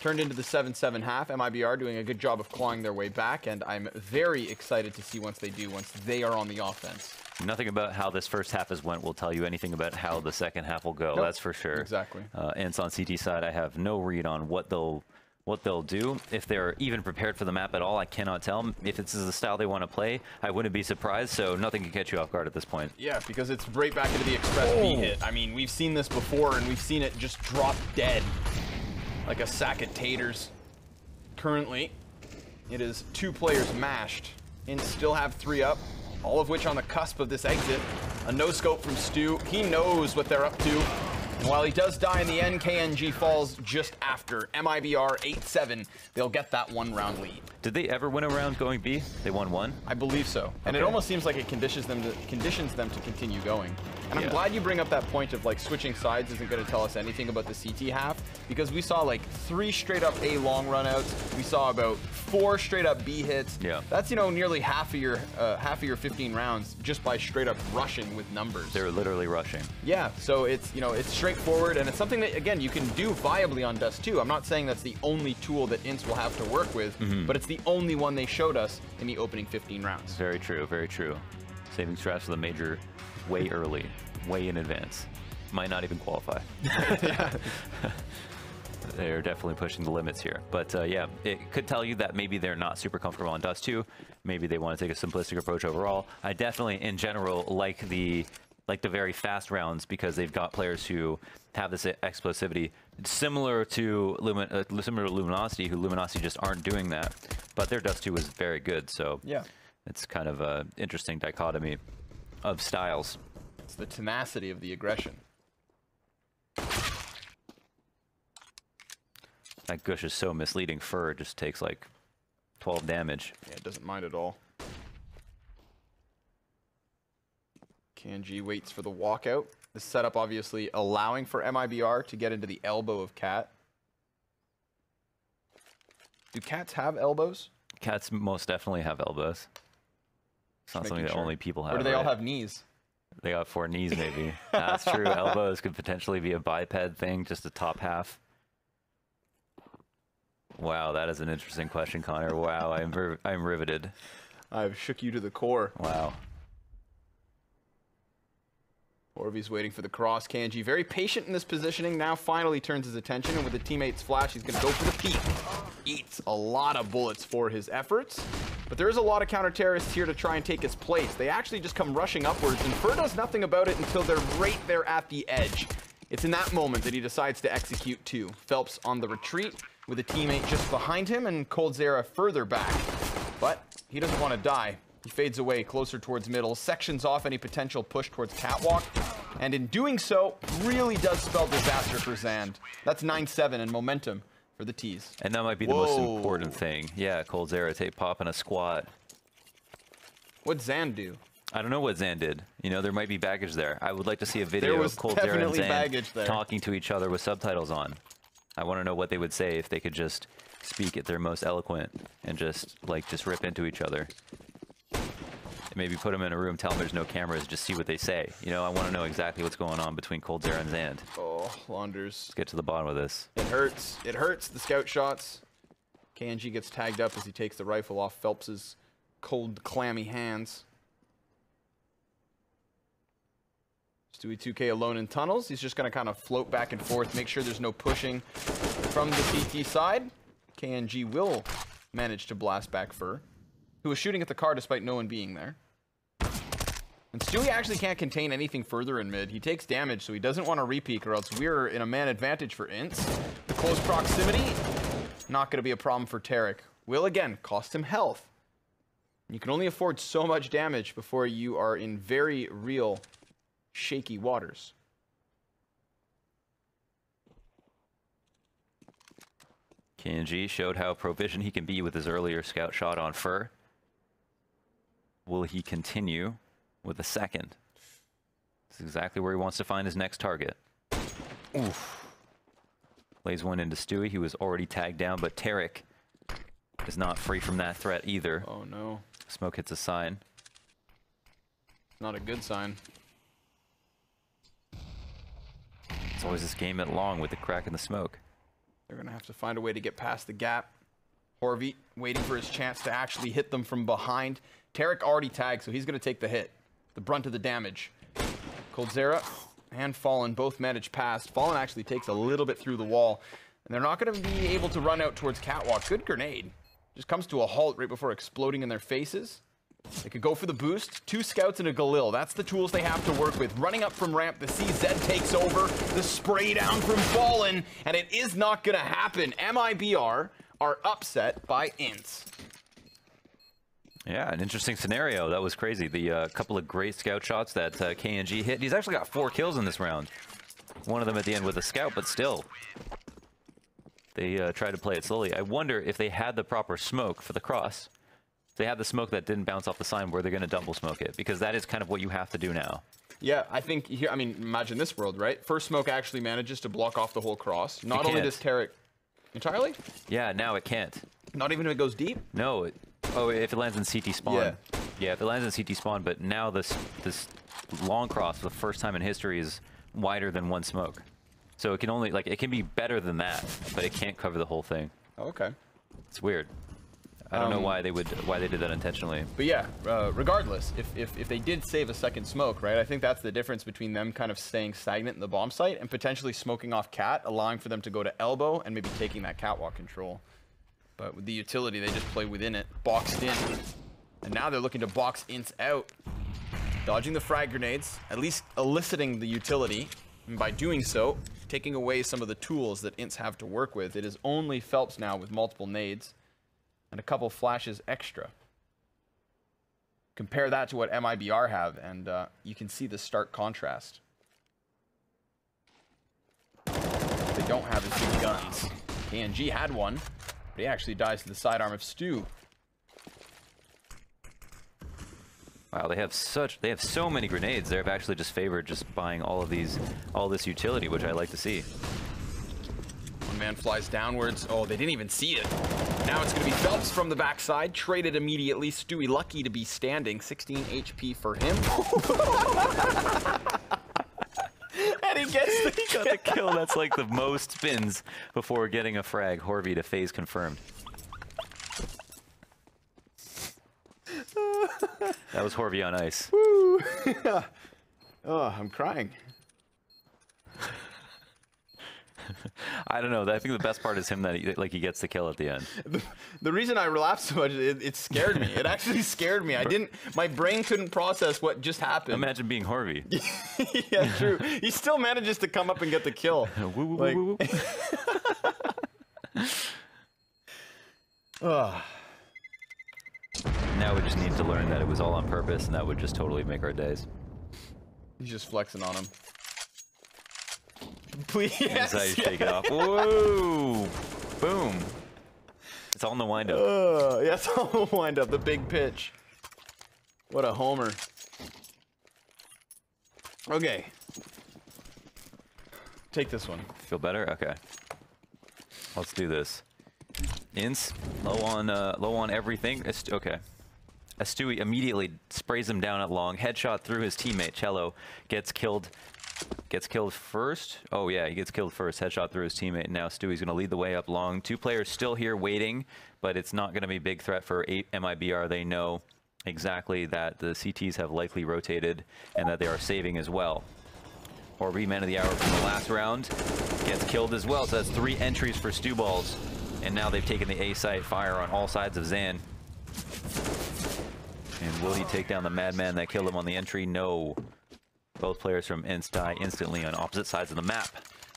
F: Turned into the 7-7 half. MIBR doing a good job of clawing their way back, and I'm very excited to see once they are on the offense.
G: Nothing about how this first half has went will tell you anything about how the second half will go.
F: Nope.
G: That's for sure.
F: Exactly.
G: INTZ on CT side, I have no read on what they'll do. If they're even prepared for the map at all, I cannot tell. If this is the style they want to play, I wouldn't be surprised, so nothing can catch you off guard at this point.
F: Yeah, because it's right back into the Express B hit. I mean, we've seen this before, and we've seen it just drop dead like a sack of taters. Currently, it is 2 players mashed. INTZ still have 3 up, all of which on the cusp of this exit. A no-scope from Stu. He knows what they're up to. And while he does die in the end, KNG falls just after. MIBR 8-7. They'll get that 1-round lead.
G: Did they ever win a round going B? They won 1?
F: I believe so. And it almost seems like it conditions them to continue going. And I'm glad you bring up that point of like switching sides isn't going to tell us anything about the CT half, because we saw like 3 straight up A long runouts. We saw about 4 straight up B hits.
G: Yeah.
F: That's, you know, nearly half of your 15 rounds just by straight up rushing with numbers.
G: They're literally rushing.
F: Yeah, so it's, you know, it's straightforward, and it's something that, again, you can do viably on Dust2. I'm not saying that's the only tool that INTZ will have to work with, but it's the only one they showed us in the opening 15 rounds.
G: Very true, very true. Saving strats for the major way early, way in advance. Might not even qualify. They're definitely pushing the limits here. But yeah, it could tell you that maybe they're not super comfortable on Dust2. Maybe they want to take a simplistic approach overall. I definitely, in general, like the very fast rounds, because they've got players who have this explosivity, similar to Luminosity, who Luminosity just aren't doing that. But their Dust2 was very good, so yeah, it's kind of an interesting dichotomy of styles.
F: It's the tenacity of the aggression.
G: That Gush is so misleading. Fur just takes like 12 damage.
F: Yeah, it doesn't mind at all. KNG waits for the walkout. The setup obviously allowing for MIBR to get into the elbow of Cat. Do cats have elbows?
G: Cats most definitely have elbows. It's not something that only people have.
F: Or do they all have knees?
G: They got 4 knees, maybe. That's true. Elbows could potentially be a biped thing, just the top half. Wow, that is an interesting question, Connor. Wow, I'm riveted.
F: I've shook you to the core.
G: Wow.
F: Orvy's waiting for the cross. KNG very patient in this positioning. Now finally turns his attention, and with the teammate's flash, he's going to go for the peek. Eats a lot of bullets for his efforts. But there is a lot of counter-terrorists here to try and take his place. They actually just come rushing upwards, and Fur does nothing about it until they're right there at the edge. It's in that moment that he decides to execute 2. Phelps on the retreat with a teammate just behind him, and coldzera further back. But he doesn't want to die. He fades away closer towards middle, sections off any potential push towards catwalk, and in doing so, really does spell disaster for Zand. That's 9-7 and momentum for the T's.
G: And that might be the most important thing. Yeah, coldzera popping a squat.
F: What'd Zand do?
G: I don't know what Zand did. You know, there might be baggage there. I would like to see a video of coldzera and Zand talking to each other with subtitles on. I want to know what they would say if they could just speak at their most eloquent and just rip into each other. Maybe put them in a room, tell them there's no cameras, just see what they say. You know, I want to know exactly what's going on between coldzera and Zand.
F: Oh, Launders.
G: Let's get to the bottom of this.
F: It hurts. It hurts, the scout shots. KNG gets tagged up as he takes the rifle off Phelps's cold, clammy hands. Stewie 2K alone in tunnels. He's just going to kind of float back and forth, make sure there's no pushing from the CT side. KNG will manage to blast back Fur, who was shooting at the car despite no one being there. And Stewie actually can't contain anything further in mid. He takes damage, so he doesn't want to repeak, or else we're in a man advantage for INTZ. The close proximity, not going to be a problem for Tarek. Will, again, cost him health. You can only afford so much damage before you are in very real shaky waters.
G: KNG showed how proficient he can be with his earlier scout shot on Fur. Will he continue with a second? This is exactly where he wants to find his next target. Oof. Lays one into Stewie. He was already tagged down, but Tarek is not free from that threat either.
F: Oh no.
G: Smoke hits a sign.
F: Not a good sign.
G: It's always this game at long with the crack in the smoke.
F: They're going to have to find a way to get past the gap. Horvey waiting for his chance to actually hit them from behind. Tarek already tagged, so he's going to take the hit. The brunt of the damage. Coldzera and Fallen both manage past. Fallen actually takes a little bit through the wall. And they're not going to be able to run out towards Catwalk. Good grenade. Just comes to a halt right before exploding in their faces. They could go for the boost. 2 scouts and a Galil. That's the tools they have to work with. Running up from ramp, the CZ takes over. The spray down from Fallen, and it is not going to happen. MIBR are upset by INTZ.
G: Yeah, an interesting scenario. That was crazy. The couple of great scout shots that KNG hit. He's actually got 4 kills in this round. One of them at the end with a scout, but still. They tried to play it slowly. I wonder if they had the proper smoke for the cross. They had the smoke that didn't bounce off the sign where they're going to double smoke it, because that is kind of what you have to do now.
F: Yeah, I think here, I mean, imagine this world, right? First smoke actually manages to block off the whole cross. Not only does Tarek entirely?
G: Yeah, now it can't.
F: Not even if it goes deep?
G: No. Oh, if it lands in CT spawn.
F: Yeah.
G: Yeah, if it lands in CT spawn, but now this long cross for the first time in history is wider than 1 smoke. So it can only, like, it can be better than that, but it can't cover the whole thing.
F: Okay.
G: It's weird. I don't know why they did that intentionally.
F: But yeah, regardless, if they did save a second smoke, right? I think that's the difference between them kind of staying stagnant in the bomb site and potentially smoking off Cat, allowing for them to go to elbow and maybe taking that catwalk control. But with the utility, they just play within it, boxed in, and now they're looking to box INTZ out, dodging the frag grenades, at least eliciting the utility, and by doing so, taking away some of the tools that INTZ have to work with. It is only Phelps now with multiple nades and a couple flashes extra. Compare that to what MIBR have, and you can see the stark contrast. They don't have as big guns. KNG had one, but he actually dies to the sidearm of Stu.
G: Wow, they have so many grenades. They've actually just favored just buying all this utility, which I like to see.
F: One man flies downwards. Oh, they didn't even see it. Now it's going to be Phelps from the backside. Traded immediately. Stewie lucky to be standing. 16 HP for him. And he got
G: the kill. That's like the most spins before getting a frag. Horvey to phase confirmed. That was Horvey on ice.
F: Woo! Oh, I'm crying.
G: I don't know. I think the best part is him that he gets the kill at the end.
F: The reason I relapsed so much, it scared me. It actually scared me. My brain couldn't process what just happened.
G: Imagine being Horvey.
F: Yeah, true. He still manages to come up and get the kill.
G: Woo, woo, like, woo, woo. Now we just need to learn that it was all on purpose, and that would just totally make our days.
F: He's just flexing on him. Please.
G: Yes, that's how you shake it off. Whoa! Boom. It's all in the windup.
F: Yeah, it's all in the windup. The big pitch. What a homer. Okay. Take this one.
G: Feel better? Okay. Let's do this. INTZ, low on everything. Okay. Stewie immediately sprays him down at long. Headshot through his teammate. Cello gets killed. Gets killed first. Oh yeah, he gets killed first. Headshot through his teammate. Now Stewie's going to lead the way up long. 2 players still here waiting, but it's not going to be a big threat for MIBR. They know exactly that the CTs have likely rotated and that they are saving as well. Horvey, man of the hour from the last round, gets killed as well. So that's 3 entries for Stew Balls. And now they've taken the A site fire on all sides of Zan. And will he take down the madman that killed him on the entry? No. Both players from INTZ die instantly on opposite sides of the map.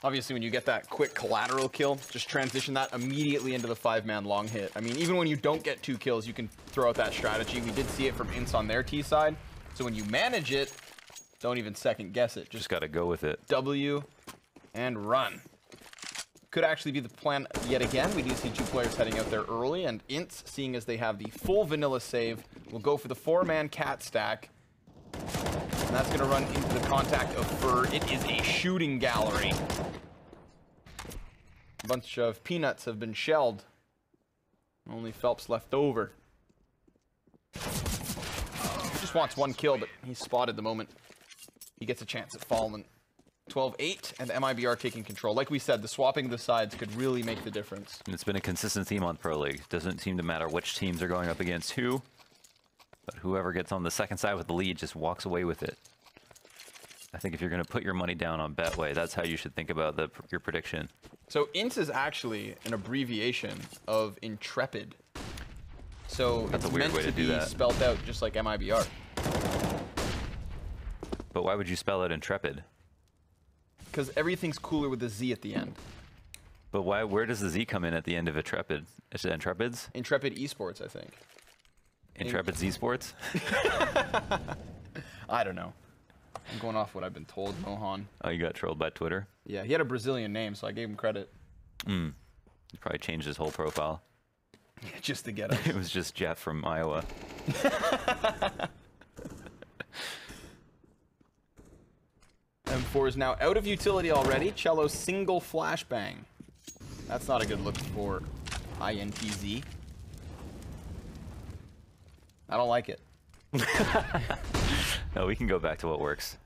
F: Obviously, when you get that quick collateral kill, just transition that immediately into the 5-man long hit. I mean, even when you don't get 2 kills, you can throw out that strategy. We did see it from INTZ on their T side. So when you manage it, don't even second guess it.
G: Just got to go with it.
F: W and run. could actually be the plan yet again. We do see 2 players heading out there early, and INTZ, seeing as they have the full vanilla save, will go for the 4-man cat stack. And that's going to run into the contact of Fur. It is a shooting gallery. A bunch of peanuts have been shelled. Only Phelps left over. He just wants 1 kill, but he's spotted the moment he gets a chance at Fallen. 12-8, and the MIBR taking control. Like we said, the swapping of the sides could really make the difference.
G: And it's been a consistent theme on Pro League. Doesn't seem to matter which teams are going up against who, but whoever gets on the second side with the lead just walks away with it. I think if you're going to put your money down on Betway, that's how you should think about your prediction.
F: So INTZ is actually an abbreviation of Intrepid. So
G: that's
F: it's
G: a weird
F: meant
G: way
F: to
G: do
F: be
G: that.
F: spelled out just like MIBR.
G: But why would you spell it Intrepid?
F: Because everything's cooler with a Z at the end.
G: But why? Where does the Z come in at the end of Intrepid? Is it Intrepids?
F: Intrepid Esports, I think.
G: Intrepid Z Sports?
F: I don't know. I'm going off what I've been told, Mohan.
G: Oh, you got trolled by Twitter?
F: Yeah, he had a Brazilian name, so I gave him credit.
G: He probably changed his whole profile.
F: Just to get us.
G: It was just Jeff from Iowa.
F: M4 is now out of utility already. Cello single flashbang. That's not a good look for INTZ. I don't like it.
G: No, we can go back to what works.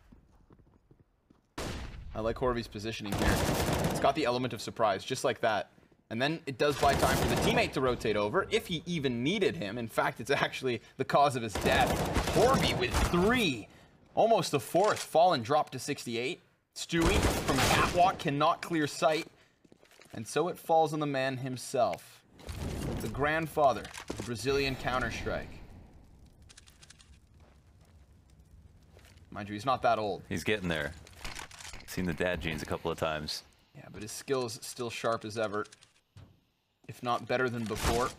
F: I like Horvy's positioning here. It's got the element of surprise, just like that. And then it does buy time for the teammate to rotate over, if he even needed him. In fact, it's actually the cause of his death. Horvy with 3. Almost a 4th. Fallen dropped to 68. Stewie from Catwalk cannot clear sight. And so it falls on the man himself. The grandfather, the Brazilian Counter-Strike. Mind you, he's not that old.
G: He's getting there. Seen the dad genes a couple of times.
F: Yeah, but his skills still sharp as ever. If not better than before.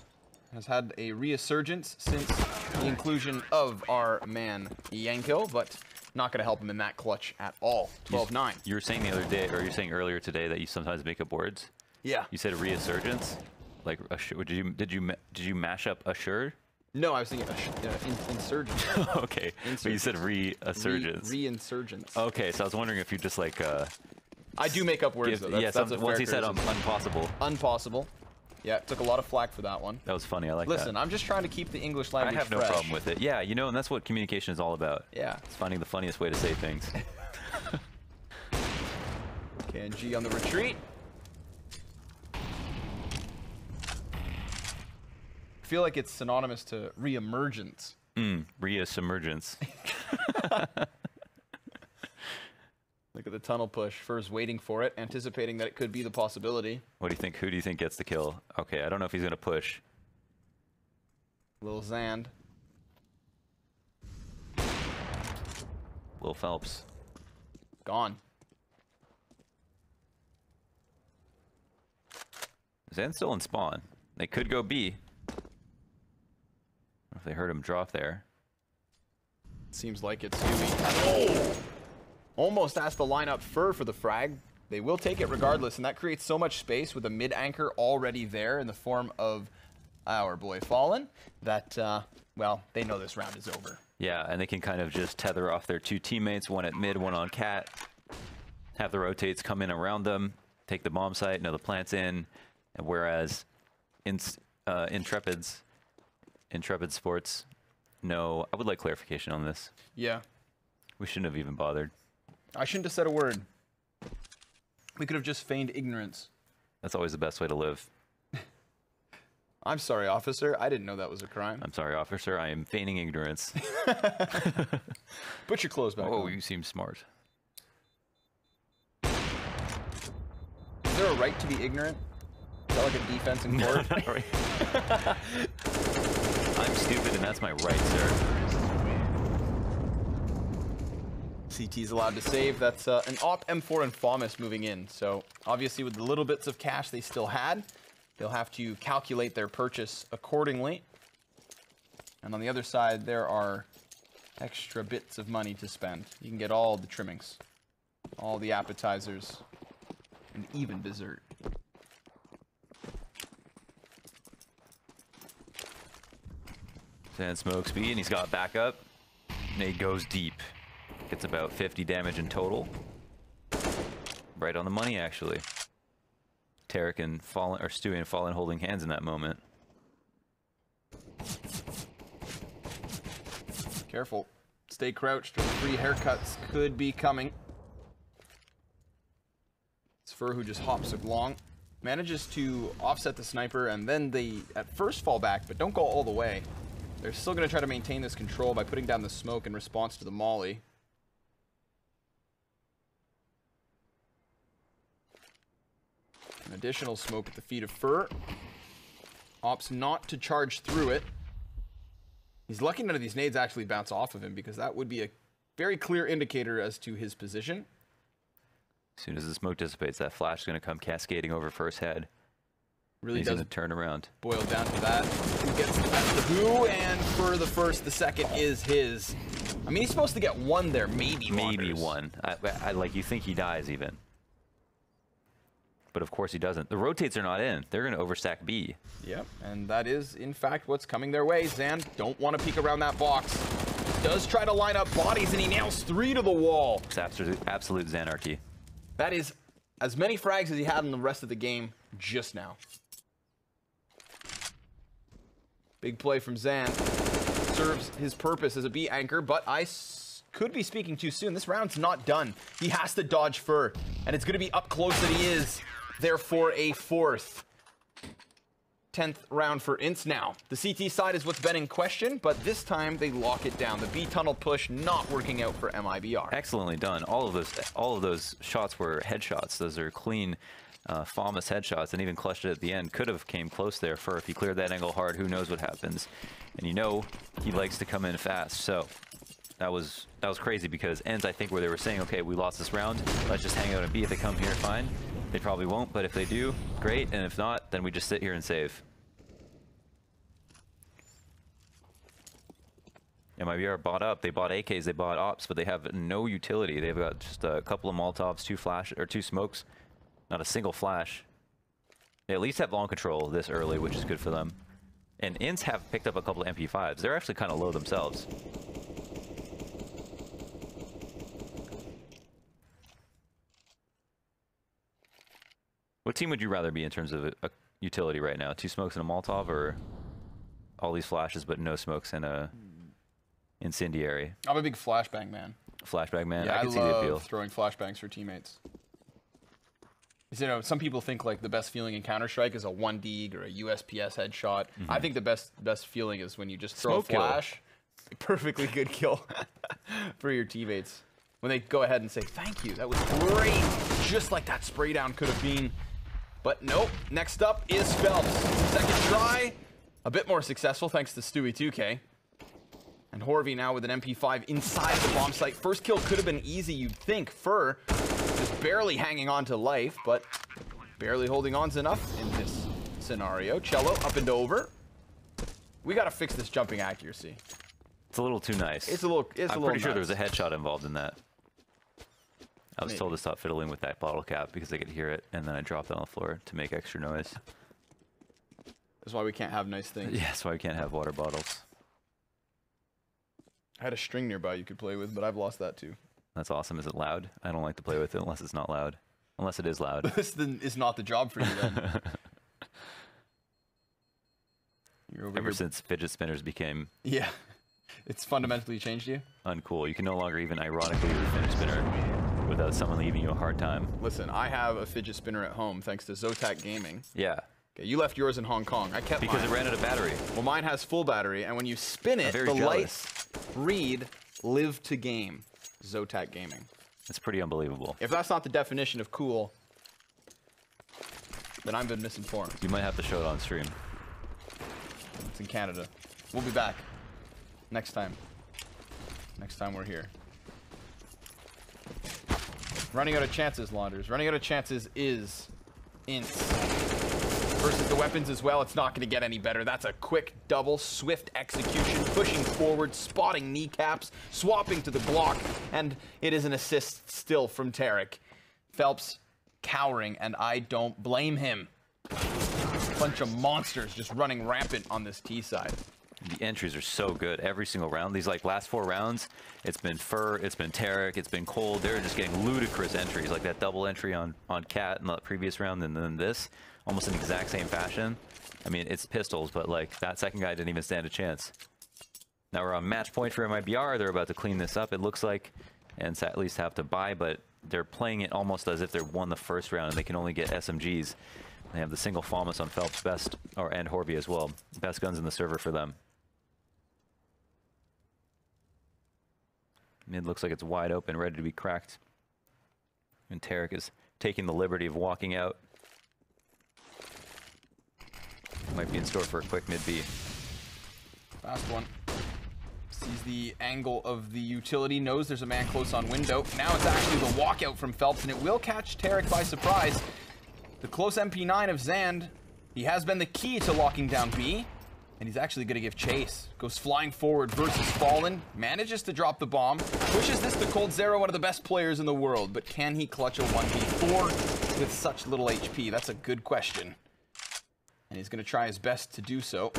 F: Has had a resurgence since the inclusion of our man Yanko, but not going to help him in that clutch at all. 12-9.
G: You were saying the other day, or you were saying earlier today, that you sometimes make up words.
F: Yeah.
G: You said resurgence. Like, did you mash up assured?
F: No, I was thinking insurgence.
G: Okay, but you said resurgence.
F: Reinsurgence.
G: Okay, so I was wondering if you just like.
F: I do make up words though. That's a
G: once he
F: fair
G: said
F: criticism.
G: impossible.
F: Unpossible. Yeah, took a lot of flack for that one.
G: That was funny. I like
F: Listen,
G: that.
F: I'm just trying to keep the English language
G: I have no
F: fresh.
G: problem with it. Yeah, you know, and that's what communication is all about.
F: Yeah.
G: It's finding the funniest way to say things.
F: KNG on the retreat. I feel like it's synonymous to re-emergence.
G: Resurgence.
F: Look at the tunnel push. Fur's waiting for it, anticipating that it could be the possibility.
G: What do you think? Who do you think gets the kill? Okay, I don't know if he's going to push.
F: Lil Zand.
G: Will Phelps.
F: Gone.
G: Zand's still in spawn. They could go B. If they heard him drop there.
F: Seems like it's Stewie. Oh! Almost asked the lineup for the frag. They will take it regardless, and that creates so much space with a mid anchor already there in the form of our boy Fallen that, well, they know this round is over.
G: Yeah, and they can kind of just tether off their 2 teammates, one at mid, one on cat. Have the rotates come in around them, take the bomb site, know the plant's in. And whereas Intrepid Sports, no, I would like clarification on this.
F: Yeah.
G: We shouldn't have even bothered.
F: I shouldn't have said a word. We could have just feigned ignorance.
G: That's always the best way to live.
F: I'm sorry, officer. I didn't know that was a crime.
G: I'm sorry, officer. I am feigning ignorance.
F: Put your clothes back
G: Oh,
F: on.
G: you seem smart.
F: Is there a right to be ignorant? Is that like a defense in court?
G: No, not right. I'm stupid, and that's my right, sir.
F: CT's allowed to save. That's an Op M4 and Famas moving in. So obviously with the little bits of cash they still had, they'll have to calculate their purchase accordingly. And on the other side, there are extra bits of money to spend. You can get all the trimmings, all the appetizers, and even dessert.
G: Sand smoke speed, and he's got backup. Nade goes deep. Gets about 50 damage in total. Right on the money, actually. Tarek and Fallen, or Stewie and Fallen holding hands in that moment.
F: Careful. Stay crouched. 3 haircuts could be coming. It's Fur who just hops along. Manages to offset the sniper, and then they at first fall back, but don't go all the way. They're still going to try to maintain this control by putting down the smoke in response to the molly. An additional smoke at the feet of Fur. Opts not to charge through it. He's lucky none of these nades actually bounce off of him, because that would be a very clear indicator as to his position.
G: As soon as the smoke dissipates, that flash is going to come cascading over Fur's head.
F: Really
G: He's
F: does
G: going to turn around.
F: Boil down to that. Who gets the best of who? And for the first, the second is his. I mean, he's supposed to get one there, maybe
G: one. I like, you think he dies even. But of course he doesn't. The rotates are not in. They're going to overstack B.
F: Yep, and that is, in fact, what's coming their way. Zan don't want to peek around that box. Does try to line up bodies, and he nails 3 to the wall.
G: It's absolute Zanarchy.
F: That is as many frags as he had in the rest of the game just now. Big play from Zan. Serves his purpose as a B anchor, but I could be speaking too soon. This round's not done. He has to dodge Fur, and it's going to be up close that he is. Therefore, a 4th. 10th round for INTZ now. The CT side is what's been in question, but this time they lock it down. The B tunnel push not working out for MIBR.
G: Excellently done. All of those shots were headshots. Those are clean, FAMAS headshots, and even clutched it at the end. Could have came close there. For if he cleared that angle hard, who knows what happens? And you know he likes to come in fast. So that was crazy, because ends, I think, where they were saying, okay, we lost this round, let's just hang out and B. If they come here, fine. They probably won't, but if they do, great. And if not, then we just sit here and save. MIBR bought up. They bought AKs, they bought ops, but they have no utility. They've got just a couple of Molotovs, 2 smokes, not a single flash. They at least have long control this early, which is good for them. And INTZ have picked up a couple of MP5s. They're actually kind of low themselves. What team would you rather be in terms of a utility right now? 2 smokes and a Molotov, or all these flashes but no smokes and a incendiary?
F: I'm a big flashbang man.
G: Flashbang man?
F: Yeah,
G: I can see the appeal.
F: love throwing flashbangs for teammates. You know, some people think like the best feeling in Counter-Strike is a 1D or a USPS headshot. Mm-hmm. I think the best feeling is when you just throw
G: Smoke
F: a flash. Perfectly good kill for your teammates. When they go ahead and say, thank you, that was great. Just like that spray down could have been. But nope, next up is Phelps. Second try, a bit more successful thanks to Stewie 2K. And Horvey now with an MP5 inside the bomb site. First kill could have been easy, you'd think. Fur just barely hanging on to life, but barely holding on's enough in this scenario. Cello up and over. We gotta fix this jumping accuracy.
G: It's a little too nice.
F: I'm
G: pretty sure there was a headshot involved in that. I was told to stop fiddling with that bottle cap because I could hear it, and then I dropped it on the floor to make extra noise.
F: That's why we can't have nice things.
G: Yeah, that's why we can't have water bottles.
F: I had a string nearby you could play with, but I've lost that too.
G: That's awesome. Is it loud? I don't like to play with it unless it's not loud. Unless it is loud.
F: This is not the job for you then.
G: Ever since fidget spinners became...
F: Yeah. It's fundamentally changed you?
G: Uncool. You can no longer even ironically use a fidget spinner without someone giving you a hard time.
F: Listen, I have a fidget spinner at home thanks to Zotac Gaming.
G: Yeah.
F: Okay, you left yours in Hong Kong. I kept
G: because
F: mine.
G: It ran out of battery.
F: Well, mine has full battery, and when you spin it, the lights read live to game. Zotac Gaming.
G: It's pretty unbelievable.
F: If that's not the definition of cool, then I've been misinformed.
G: You might have to show it on stream.
F: It's in Canada. We'll be back next time. Next time we're here. Running out of chances, Launders. Running out of chances is INTZ. Versus the weapons as well, it's not going to get any better. That's a quick double, swift execution, pushing forward, spotting kneecaps, swapping to the block, and it is an assist still from Tarek. Phelps cowering, and I don't blame him. Bunch of monsters just running rampant on this T side.
G: The entries are so good every single round. These like last 4 rounds, it's been Fur, it's been Tarek, it's been Cold. They're just getting ludicrous entries, like that double entry on Cat in the previous round, and then this, almost in the exact same fashion. I mean, it's pistols, but like that second guy didn't even stand a chance. Now we're on match point for MIBR. They're about to clean this up, it looks like, and at least have to buy, but they're playing it almost as if they won the first round and they can only get SMGs. They have the single Falmus on Phelps, and Horby as well. Best guns in the server for them. Mid looks like it's wide open, ready to be cracked. And Tarek is taking the liberty of walking out. Might be in store for a quick mid B.
F: Fast one. Sees the angle of the utility, knows there's a man close on window. Now it's actually the walkout from Phelps, and it will catch Tarek by surprise. The close MP9 of Zand, he has been the key to locking down B. And he's actually going to give chase. Goes flying forward versus Fallen. Manages to drop the bomb. Pushes this to Cold Zero, one of the best players in the world. But can he clutch a 1v4 with such little HP? That's a good question. And he's going to try his best to do so.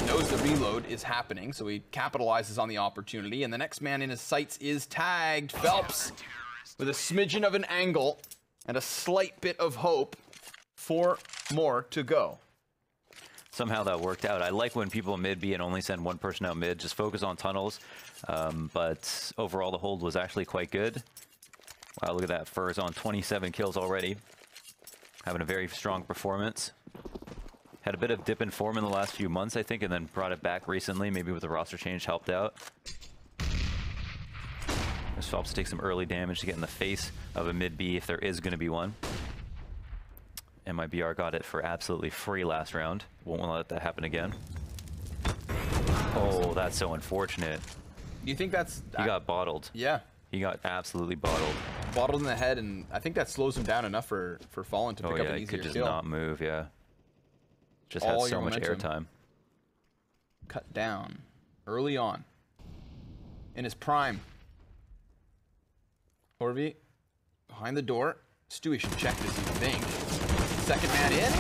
F: Knows the reload is happening, so he capitalizes on the opportunity. And the next man in his sights is tagged. Phelps with a smidgen of an angle and a slight bit of hope. 4 more to go.
G: Somehow that worked out. I like when people mid B and only send one person out mid, just focus on tunnels. But overall, the hold was actually quite good. Wow, look at that. Fur's on 27 kills already. Having a very strong performance. Had a bit of dip in form in the last few months, I think, and then brought it back recently. Maybe with the roster change helped out. This Phelps takes some early damage to get in the face of a mid B if there is going to be one. MIBR got it for absolutely free last round. Won't want to let that happen again. Oh, that's so unfortunate.
F: You think that's...
G: He got bottled.
F: Yeah.
G: He got absolutely bottled.
F: Bottled in the head, and I think that slows him down enough for Fallen to pick up an easier kill.
G: He could just not move, yeah. Just
F: All
G: had so much airtime.
F: Cut down early on. In his prime. Horvey behind the door. Stewie should check this, you think. Second man in.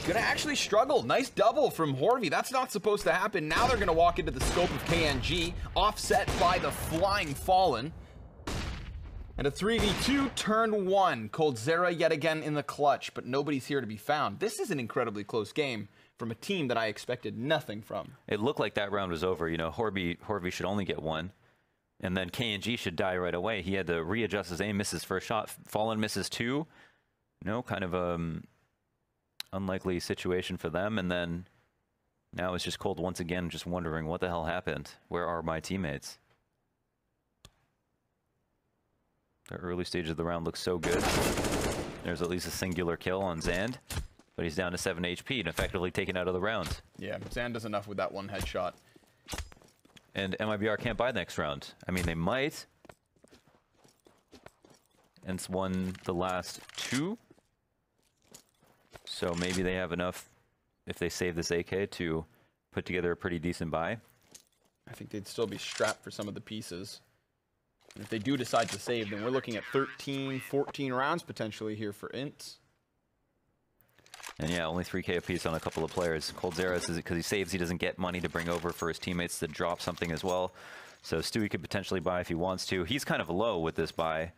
F: Gonna actually struggle. Nice double from Horvey. That's not supposed to happen. Now they're gonna walk into the scope of KNG. Offset by the flying Fallen. And a 3v2 turn 1. Coldzera yet again in the clutch, but nobody's here to be found. This is an incredibly close game from a team that I expected nothing from.
G: It looked like that round was over. You know, Horvey should only get 1. And then KNG should die right away. He had to readjust his aim, miss his first shot. Fallen misses 2. You know, kind of unlikely situation for them. And then now it's just Cold once again, just wondering what the hell happened. Where are my teammates? The early stage of the round looks so good. There's at least a singular kill on Zand, but he's down to 7 HP and effectively taken out of the round.
F: Yeah, Zand does enough with that one headshot.
G: And MIBR can't buy the next round. I mean, they might. And it's won the last 2. So maybe they have enough, if they save this AK, to put together a pretty decent buy.
F: I think they'd still be strapped for some of the pieces. And if they do decide to save, then we're looking at 13, 14 rounds potentially here for INTZ.
G: And yeah, only 3K apiece on a couple of players. Coldzera says because he saves, he doesn't get money to bring over for his teammates to drop something as well. So Stewie could potentially buy if he wants to. He's kind of low with this buy.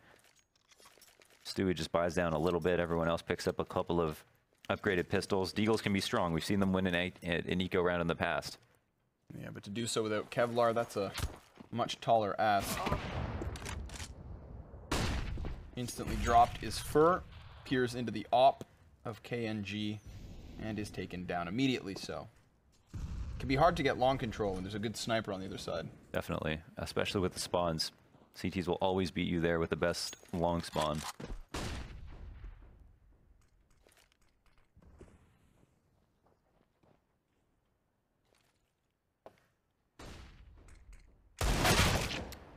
G: Stewie just buys down a little bit. Everyone else picks up a couple of upgraded pistols. Deagles can be strong. We've seen them win an eco round in the past.
F: Yeah, but to do so without Kevlar, that's a much taller ask. Instantly dropped is Fur. Peers into the op of KNG and is taken down immediately. So it can be hard to get long control when there's a good sniper on the other side.
G: Definitely, especially with the spawns. CTs will always beat you there with the best long spawn.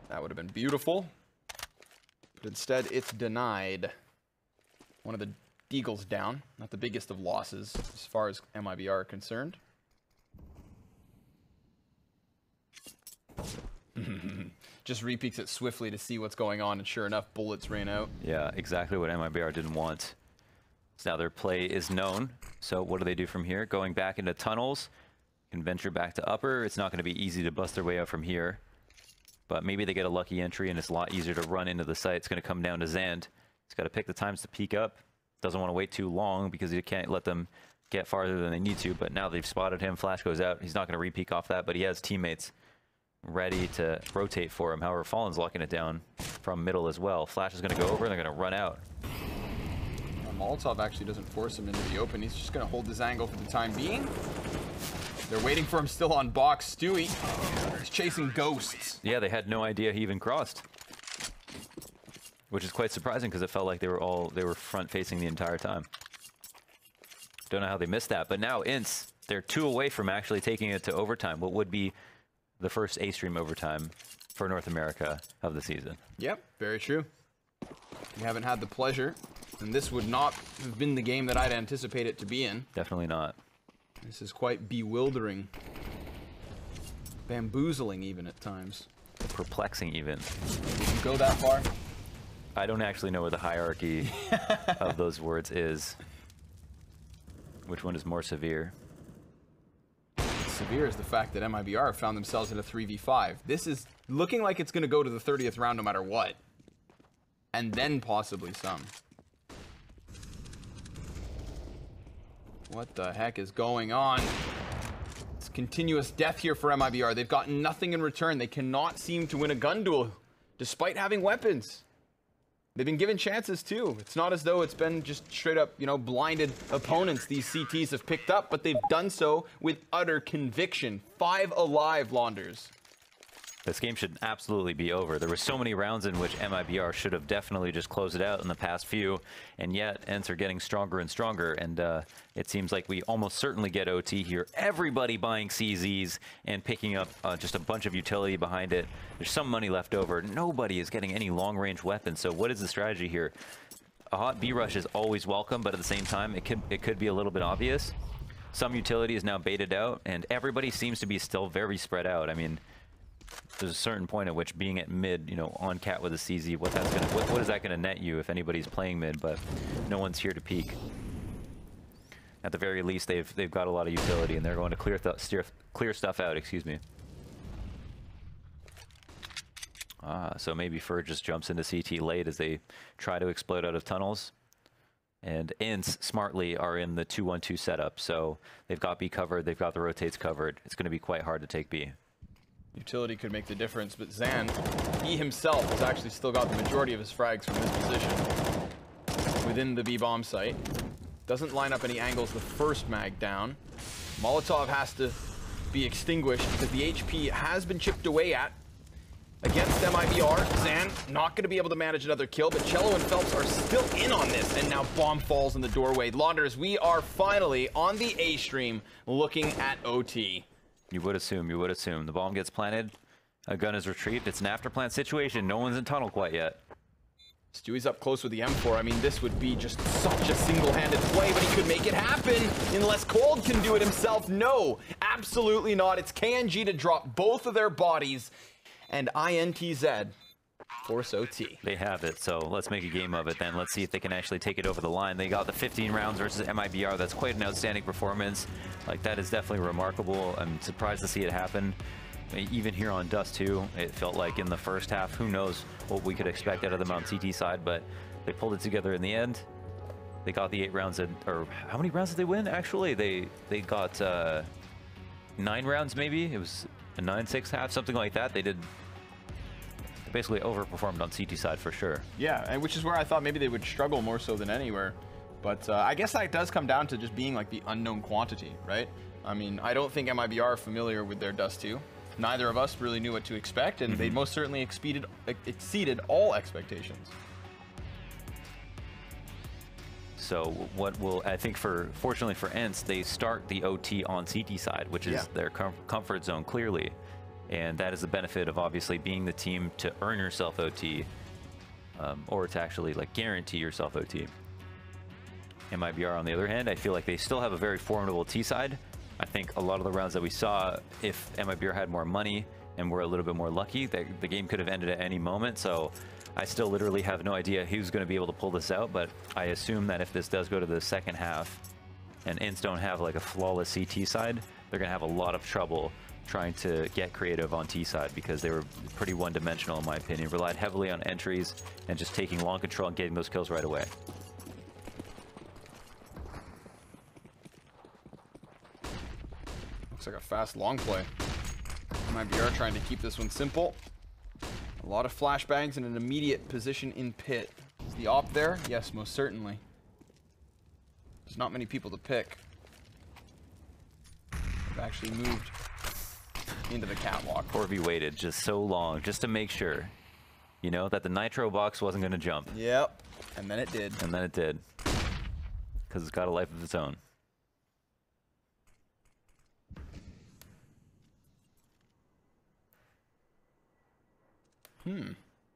F: That would have been beautiful, but instead it's denied. One of the Deagles down, not the biggest of losses as far as MIBR are concerned. Just repeats it swiftly to see what's going on, and sure enough, bullets ran out.
G: Yeah, exactly what MIBR didn't want. So now their play is known. So what do they do from here? Going back into tunnels. can venture back to upper. It's not going to be easy to bust their way out from here. But maybe they get a lucky entry, and it's a lot easier to run into the site. It's going to come down to Zand. He's got to pick the times to peek up. Doesn't want to wait too long because he can't let them get farther than they need to. But now they've spotted him. Flash goes out. He's not going to re-peek off that, but he has teammates ready to rotate for him. However, Fallen's locking it down from middle as well. Flash is going to go over, and they're going to run out.
F: Molotov actually doesn't force him into the open. He's just going to hold his angle for the time being. They're waiting for him still on box. Stewie is chasing ghosts.
G: Yeah, they had no idea he even crossed, which is quite surprising because it felt like they were front facing the entire time. Don't know how they missed that, but now INTZ, they're 2 away from actually taking it to overtime. What would be the first A-Stream overtime for North America of the season?
F: Yep, very true. We haven't had the pleasure, and this would not have been the game that I'd anticipate it to be in.
G: Definitely not.
F: This is quite bewildering. Bamboozling even at times.
G: Perplexing even.
F: Did you go that far?
G: I don't actually know where the hierarchy of those words is. Which one is more severe?
F: Severe is the fact that MIBR found themselves in a 3v5. This is looking like it's going to go to the 30th round no matter what. And then possibly some. What the heck is going on? It's continuous death here for MIBR. They've gotten nothing in return. They cannot seem to win a gun duel, despite having weapons. They've been given chances too. It's not as though it's been just straight up, you know, blinded opponents these CTs have picked up, but they've done so with utter conviction. 5 alive, Launders.
G: This game should absolutely be over. There were so many rounds in which MIBR should have definitely just closed it out in the past few, and yet ENTZ are getting stronger and stronger, and it seems like we almost certainly get OT here. Everybody buying CZs and picking up just a bunch of utility behind it. There's some money left over. Nobody is getting any long-range weapons, so what is the strategy here? A hot B-rush is always welcome, but at the same time, it could be a little bit obvious. Some utility is now baited out, and everybody seems to be still very spread out. I mean, there's a certain point at which being at mid, you know, on cat with a CZ, what is that gonna net you if anybody's playing mid? But no one's here to peek. At the very least, they've got a lot of utility, and they're going to clear stuff out. Excuse me. So maybe Fur just jumps into CT late as they try to explode out of tunnels. And INTZ smartly are in the 2-1-2 setup, so they've got B covered, they've got the rotates covered. It's going to be quite hard to take B.
F: Utility could make the difference, but Zan, he himself has actually still got the majority of his frags from this position within the B-bomb site. Doesn't line up any angles with first mag down. Molotov has to be extinguished because the HP has been chipped away at against MIBR. Zan not going to be able to manage another kill, but Cello and Phelps are still in on this, and now bomb falls in the doorway. Launders, we are finally on the A stream looking at OT.
G: You would assume. The bomb gets planted, a gun is retrieved. It's an after-plant situation. No one's in tunnel quite yet.
F: Stewie's up close with the M4. I mean, this would be just such a single-handed play, but he could make it happen unless Cold can do it himself. No, absolutely not. It's KNG to drop both of their bodies, and INTZ force OT.
G: They have it, so let's make a game of it then. Let's see if they can actually take it over the line. They got the 15 rounds versus MIBR. That's quite an outstanding performance. Like, that is definitely remarkable. I'm surprised to see it happen. Even here on Dust2, it felt like in the first half, who knows what we could expect out of them on CT side, but they pulled it together in the end. They got the 8 rounds, or how many rounds did they win? Actually, they got 9 rounds maybe. It was a 9-6 half, something like that. They basically overperformed on CT side for sure.
F: Yeah, and which is where I thought maybe they would struggle more so than anywhere. But I guess that does come down to just being like the unknown quantity, right? I mean, I don't think MIBR are familiar with their Dust2. Neither of us really knew what to expect, and they most certainly exceeded all expectations.
G: So what will, I think fortunately for ENTZ, they start the OT on CT side, which is their comfort zone clearly. And that is the benefit of obviously being the team to earn yourself OT, or to actually like guarantee yourself OT. MIBR on the other hand, I feel like they still have a very formidable T side. I think a lot of the rounds that we saw, if MIBR had more money and were a little bit more lucky, the game could have ended at any moment. So I still literally have no idea who's going to be able to pull this out, but I assume that if this does go to the second half and ENTZ don't have like a flawless CT side, they're going to have a lot of trouble trying to get creative on T side because they were pretty one-dimensional in my opinion. Relied heavily on entries and just taking long control and getting those kills right away.
F: Looks like a fast long play. MIBR trying to keep this one simple. A lot of flashbangs and an immediate position in pit. Is the op there? Yes, most certainly. There's not many people to pick. They've actually moved into the catwalk.
G: Corby waited just so long just to make sure, you know, that the nitro box wasn't going to jump.
F: Yep. And then it did.
G: And then it did. Because it's got a life of its own.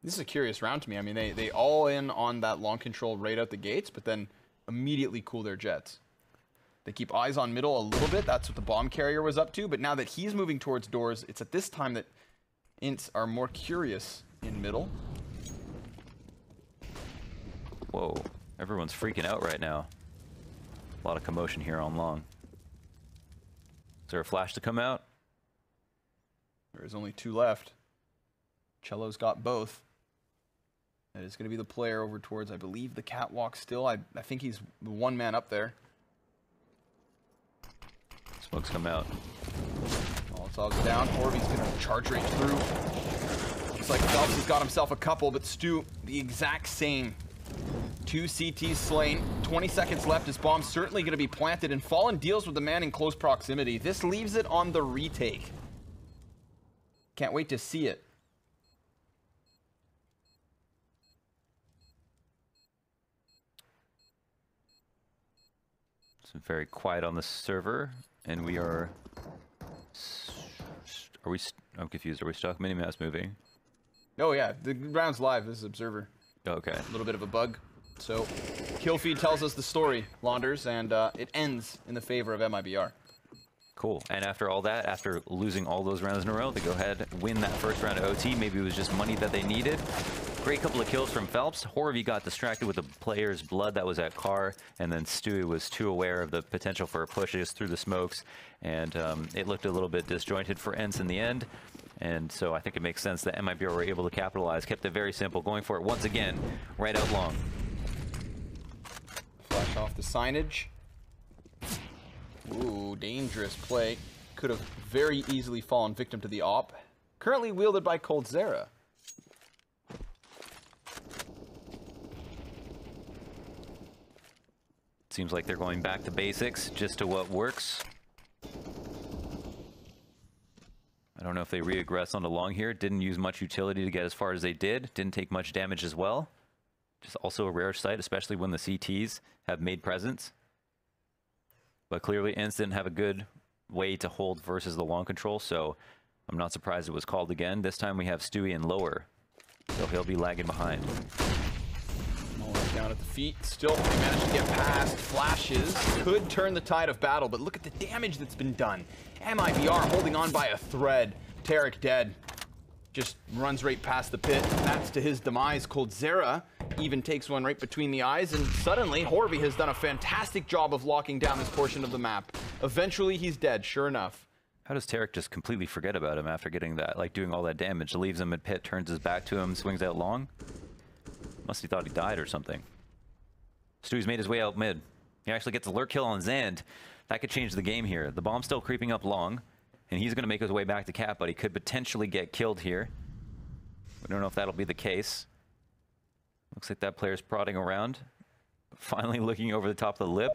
F: This is a curious round to me. I mean, they all in on that long control right out the gates, but then immediately cool their jets. They keep eyes on middle a little bit. That's what the bomb carrier was up to. But now that he's moving towards doors, it's at this time that INTZ are more curious in middle.
G: Whoa. Everyone's freaking out right now. A lot of commotion here on long. Is there a flash to come out?
F: There's only 2 left. Cello's got both. That is going to be the player over towards, I believe, the catwalk still. I think he's the one man up there.
G: Smokes come out.
F: Molotov's down. Orby's going to charge right through. Looks like Phelps has got himself a couple, but Stu, the exact same. 2 CTs slain. 20 seconds left. His bomb's certainly going to be planted, and Fallen deals with the man in close proximity. This leaves it on the retake. Can't wait to see it.
G: It's very quiet on the server, and we are we? I'm confused. Are we stuck? Minimaps moving?
F: Oh yeah, the round's live. This is Observer.
G: Okay.
F: A little bit of a bug. So, kill feed tells us the story, Launders, and it ends in the favor of MIBR.
G: Cool. And after all that, after losing all those rounds in a row, they go ahead, win that first round of OT. Maybe it was just money that they needed. Great couple of kills from Phelps. Horvey got distracted with the player's blood that was at car, and then Stewie was too aware of the potential for pushes through the smokes, and it looked a little bit disjointed for ENTZ in the end. And so I think it makes sense that MIBR were able to capitalize, kept it very simple, going for it once again, right out long.
F: Flash off the signage. Ooh, dangerous play. Could have very easily fallen victim to the op. Currently wielded by coldzera.
G: Seems like they're going back to basics, just to what works. I don't know if they reaggress onto long here. Didn't use much utility to get as far as they did. Didn't take much damage as well. Just also a rare sight, especially when the CTs have made presence. But clearly ENTZ didn't have a good way to hold versus the long control, so I'm not surprised it was called again. This time we have Stewie in lower, so he'll be lagging behind.
F: Down at the feet, still they managed to get past. Flashes could turn the tide of battle, but look at the damage that's been done. MIBR holding on by a thread. Tarek dead. Just runs right past the pit. That's to his demise. coldzera even takes one right between the eyes, and suddenly Horvey has done a fantastic job of locking down this portion of the map. Eventually he's dead, sure enough.
G: How does Tarek just completely forget about him after getting that, like doing all that damage? Leaves him at pit, turns his back to him, swings out long? Must have thought he died or something. Stewie's made his way out mid. He actually gets a lurk kill on Zand. That could change the game here. The bomb's still creeping up long, and he's going to make his way back to cap, but he could potentially get killed here. We don't know if that'll be the case. Looks like that player's prodding around. Finally looking over the top of the lip.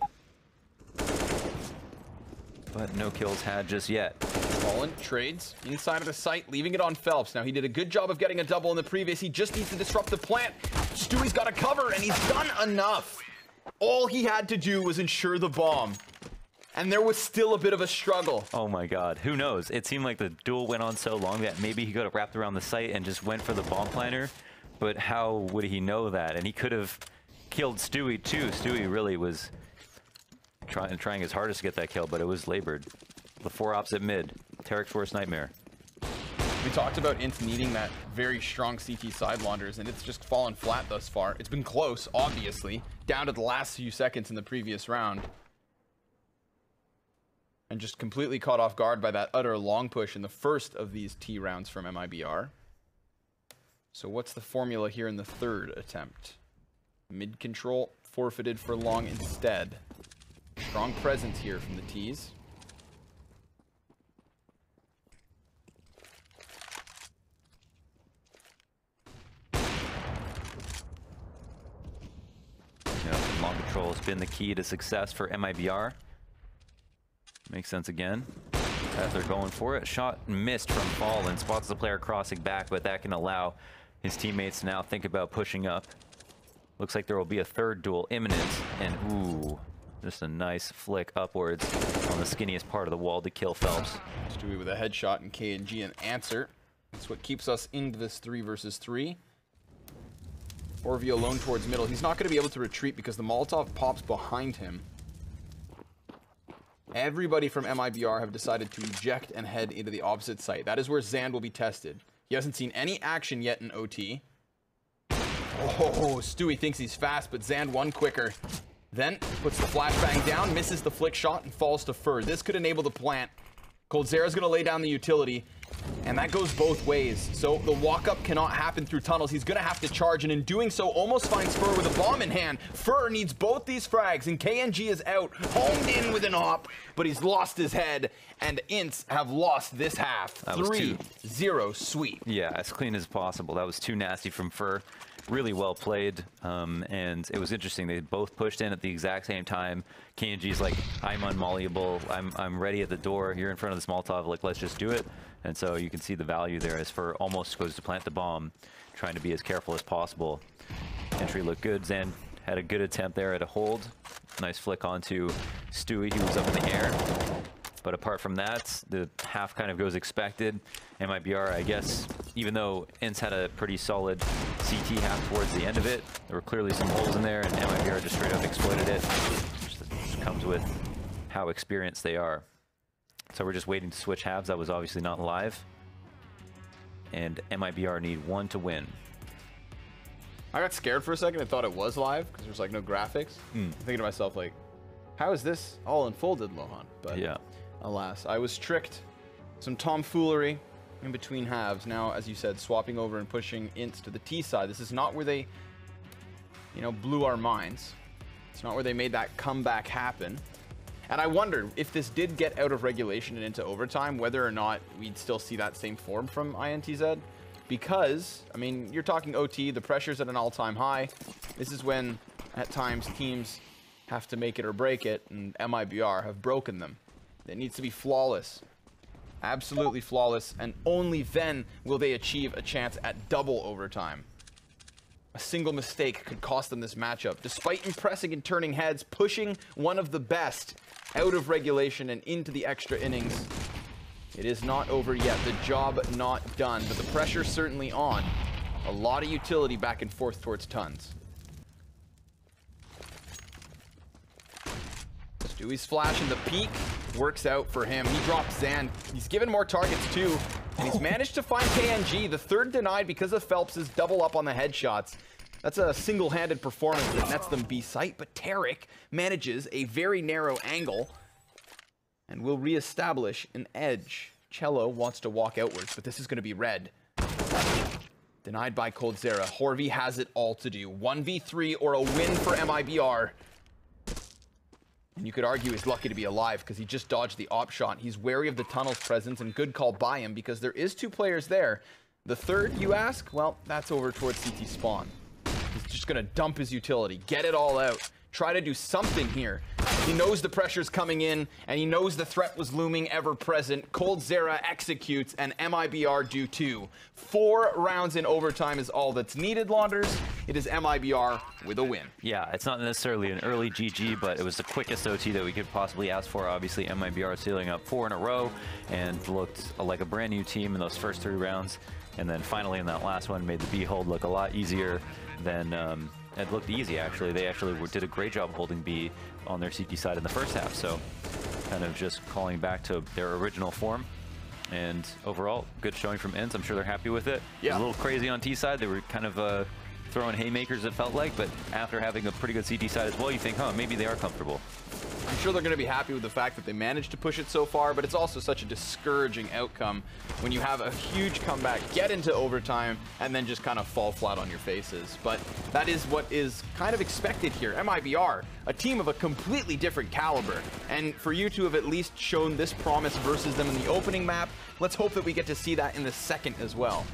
G: But no kills had just yet.
F: Fallen trades inside of the site, leaving it on Phelps. Now, he did a good job of getting a double in the previous. He just needs to disrupt the plant. Stewie's got a cover, and he's done enough. All he had to do was ensure the bomb. And there was still a bit of a struggle.
G: Oh my god, who knows? It seemed like the duel went on so long that maybe he could have wrapped around the site and just went for the bomb planter. But how would he know that? And he could have killed Stewie too. Stewie really was trying his hardest to get that kill, but it was labored. The 4 ops at mid. Tarek's worst nightmare.
F: We talked about INTZ needing that very strong CT side launders, and it's just fallen flat thus far. It's been close, obviously, down to the last few seconds in the previous round. and just completely caught off guard by that utter long push in the first of these T rounds from MIBR. So what's the formula here in the third attempt? Mid control forfeited for long instead. Strong presence here from the Ts.
G: Long control has been the key to success for MIBR. Makes sense again. As they're going for it. Shot missed from Fallen. Spots the player crossing back, but that can allow his teammates to now think about pushing up. Looks like there will be a third duel imminent. And ooh, just a nice flick upwards on the skinniest part of the wall to kill Phelps.
F: Stewie with a headshot and KNG an answer. That's what keeps us into this 3 versus 3. Orvi alone towards middle. He's not going to be able to retreat because the Molotov pops behind him. Everybody from MIBR have decided to eject and head into the opposite site. That is where Zand will be tested. He hasn't seen any action yet in OT. Oh, Stewie thinks he's fast, but Zand one quicker. Then puts the flashbang down, misses the flick shot, and falls to Fur. This could enable the plant. Coldzera's going to lay down the utility, and that goes both ways. So the walk-up cannot happen through tunnels. He's going to have to charge, and in doing so, almost finds Fur with a bomb in hand. Fur needs both these frags, and KNG is out, homed in with an op, but he's lost his head, and INTZ have lost this half. 3-0 sweep.
G: Yeah, as clean as possible. That was too nasty from Fur. Really well played, and it was interesting. They both pushed in at the exact same time. KNG's like, I'm unmollyable. I'm ready at the door. You're in front of the small top. Like, let's just do it. And so you can see the value there as Fur almost goes to plant the bomb, trying to be as careful as possible. Entry looked good. Zan had a good attempt there at a hold. Nice flick onto Stewie. He was up in the air. But apart from that, the half kind of goes expected. MIBR, I guess, even though INTZ had a pretty solid CT half towards the end of it, there were clearly some holes in there, and MIBR just straight up exploited it. Just comes with how experienced they are. So we're just waiting to switch halves. That was obviously not live. And MIBR need one to win.
F: I got scared for a second. I thought it was live because there's like no graphics. I'm thinking to myself, like, how is this all unfolded, Lohan? But yeah. Alas, I was tricked. Some tomfoolery in between halves. Now, as you said, swapping over and pushing INTZ to the T side. This is not where they, you know, blew our minds. It's not where they made that comeback happen. And I wondered if this did get out of regulation and into overtime, whether or not we'd still see that same form from INTZ. Because, I mean, you're talking OT, the pressure's at an all-time high. This is when, at times, teams have to make it or break it, and MIBR have broken them. It needs to be flawless. Absolutely flawless, and only then will they achieve a chance at double overtime. A single mistake could cost them this matchup. Despite impressing and turning heads, pushing one of the best out of regulation and into the extra innings, it is not over yet. The job not done, but the pressure certainly on. A lot of utility back and forth towards Tons. Stewie's flash in the peak works out for him. He drops Zan. He's given more targets too, and he's managed to find KNG. The third denied because of Phelps' double up on the headshots. That's a single-handed performance that nets them B site, but Tarek manages a very narrow angle and will reestablish an edge. Cello wants to walk outwards, but this is going to be red. Denied by Coldzera. Horvey has it all to do. 1v3 or a win for MIBR. And you could argue he's lucky to be alive because he just dodged the op shot. He's wary of the tunnel's presence, and good call by him because there is 2 players there. The third, you ask? Well, that's over towards CT spawn. He's just going to dump his utility, get it all out, try to do something here. He knows the pressure's coming in, and he knows the threat was looming ever present. Coldzera executes, and MIBR do too. 4 rounds in overtime is all that's needed, Launders. It is MIBR with a win.
G: Yeah, it's not necessarily an early GG, but it was the quickest OT that we could possibly ask for. Obviously, MIBR sealing up 4 in a row and looked like a brand new team in those first 3 rounds. And then finally in that last one, made the B hold look a lot easier than it looked easy, actually. They actually did a great job holding B on their CT side in the first half. So kind of just calling back to their original form. And overall, good showing from INTZ. I'm sure they're happy with it. Yeah. It was a little crazy on T side. They were kind of throwing haymakers, it felt like. But after having a pretty good CT side as well, you think, huh, maybe they are comfortable.
F: I'm sure they're going to be happy with the fact that they managed to push it so far, but it's also such a discouraging outcome when you have a huge comeback, get into overtime, and then just kind of fall flat on your faces. But that is what is kind of expected here. MIBR, a team of a completely different caliber, and for you to have at least shown this promise versus them in the opening map, let's hope that we get to see that in the second as well.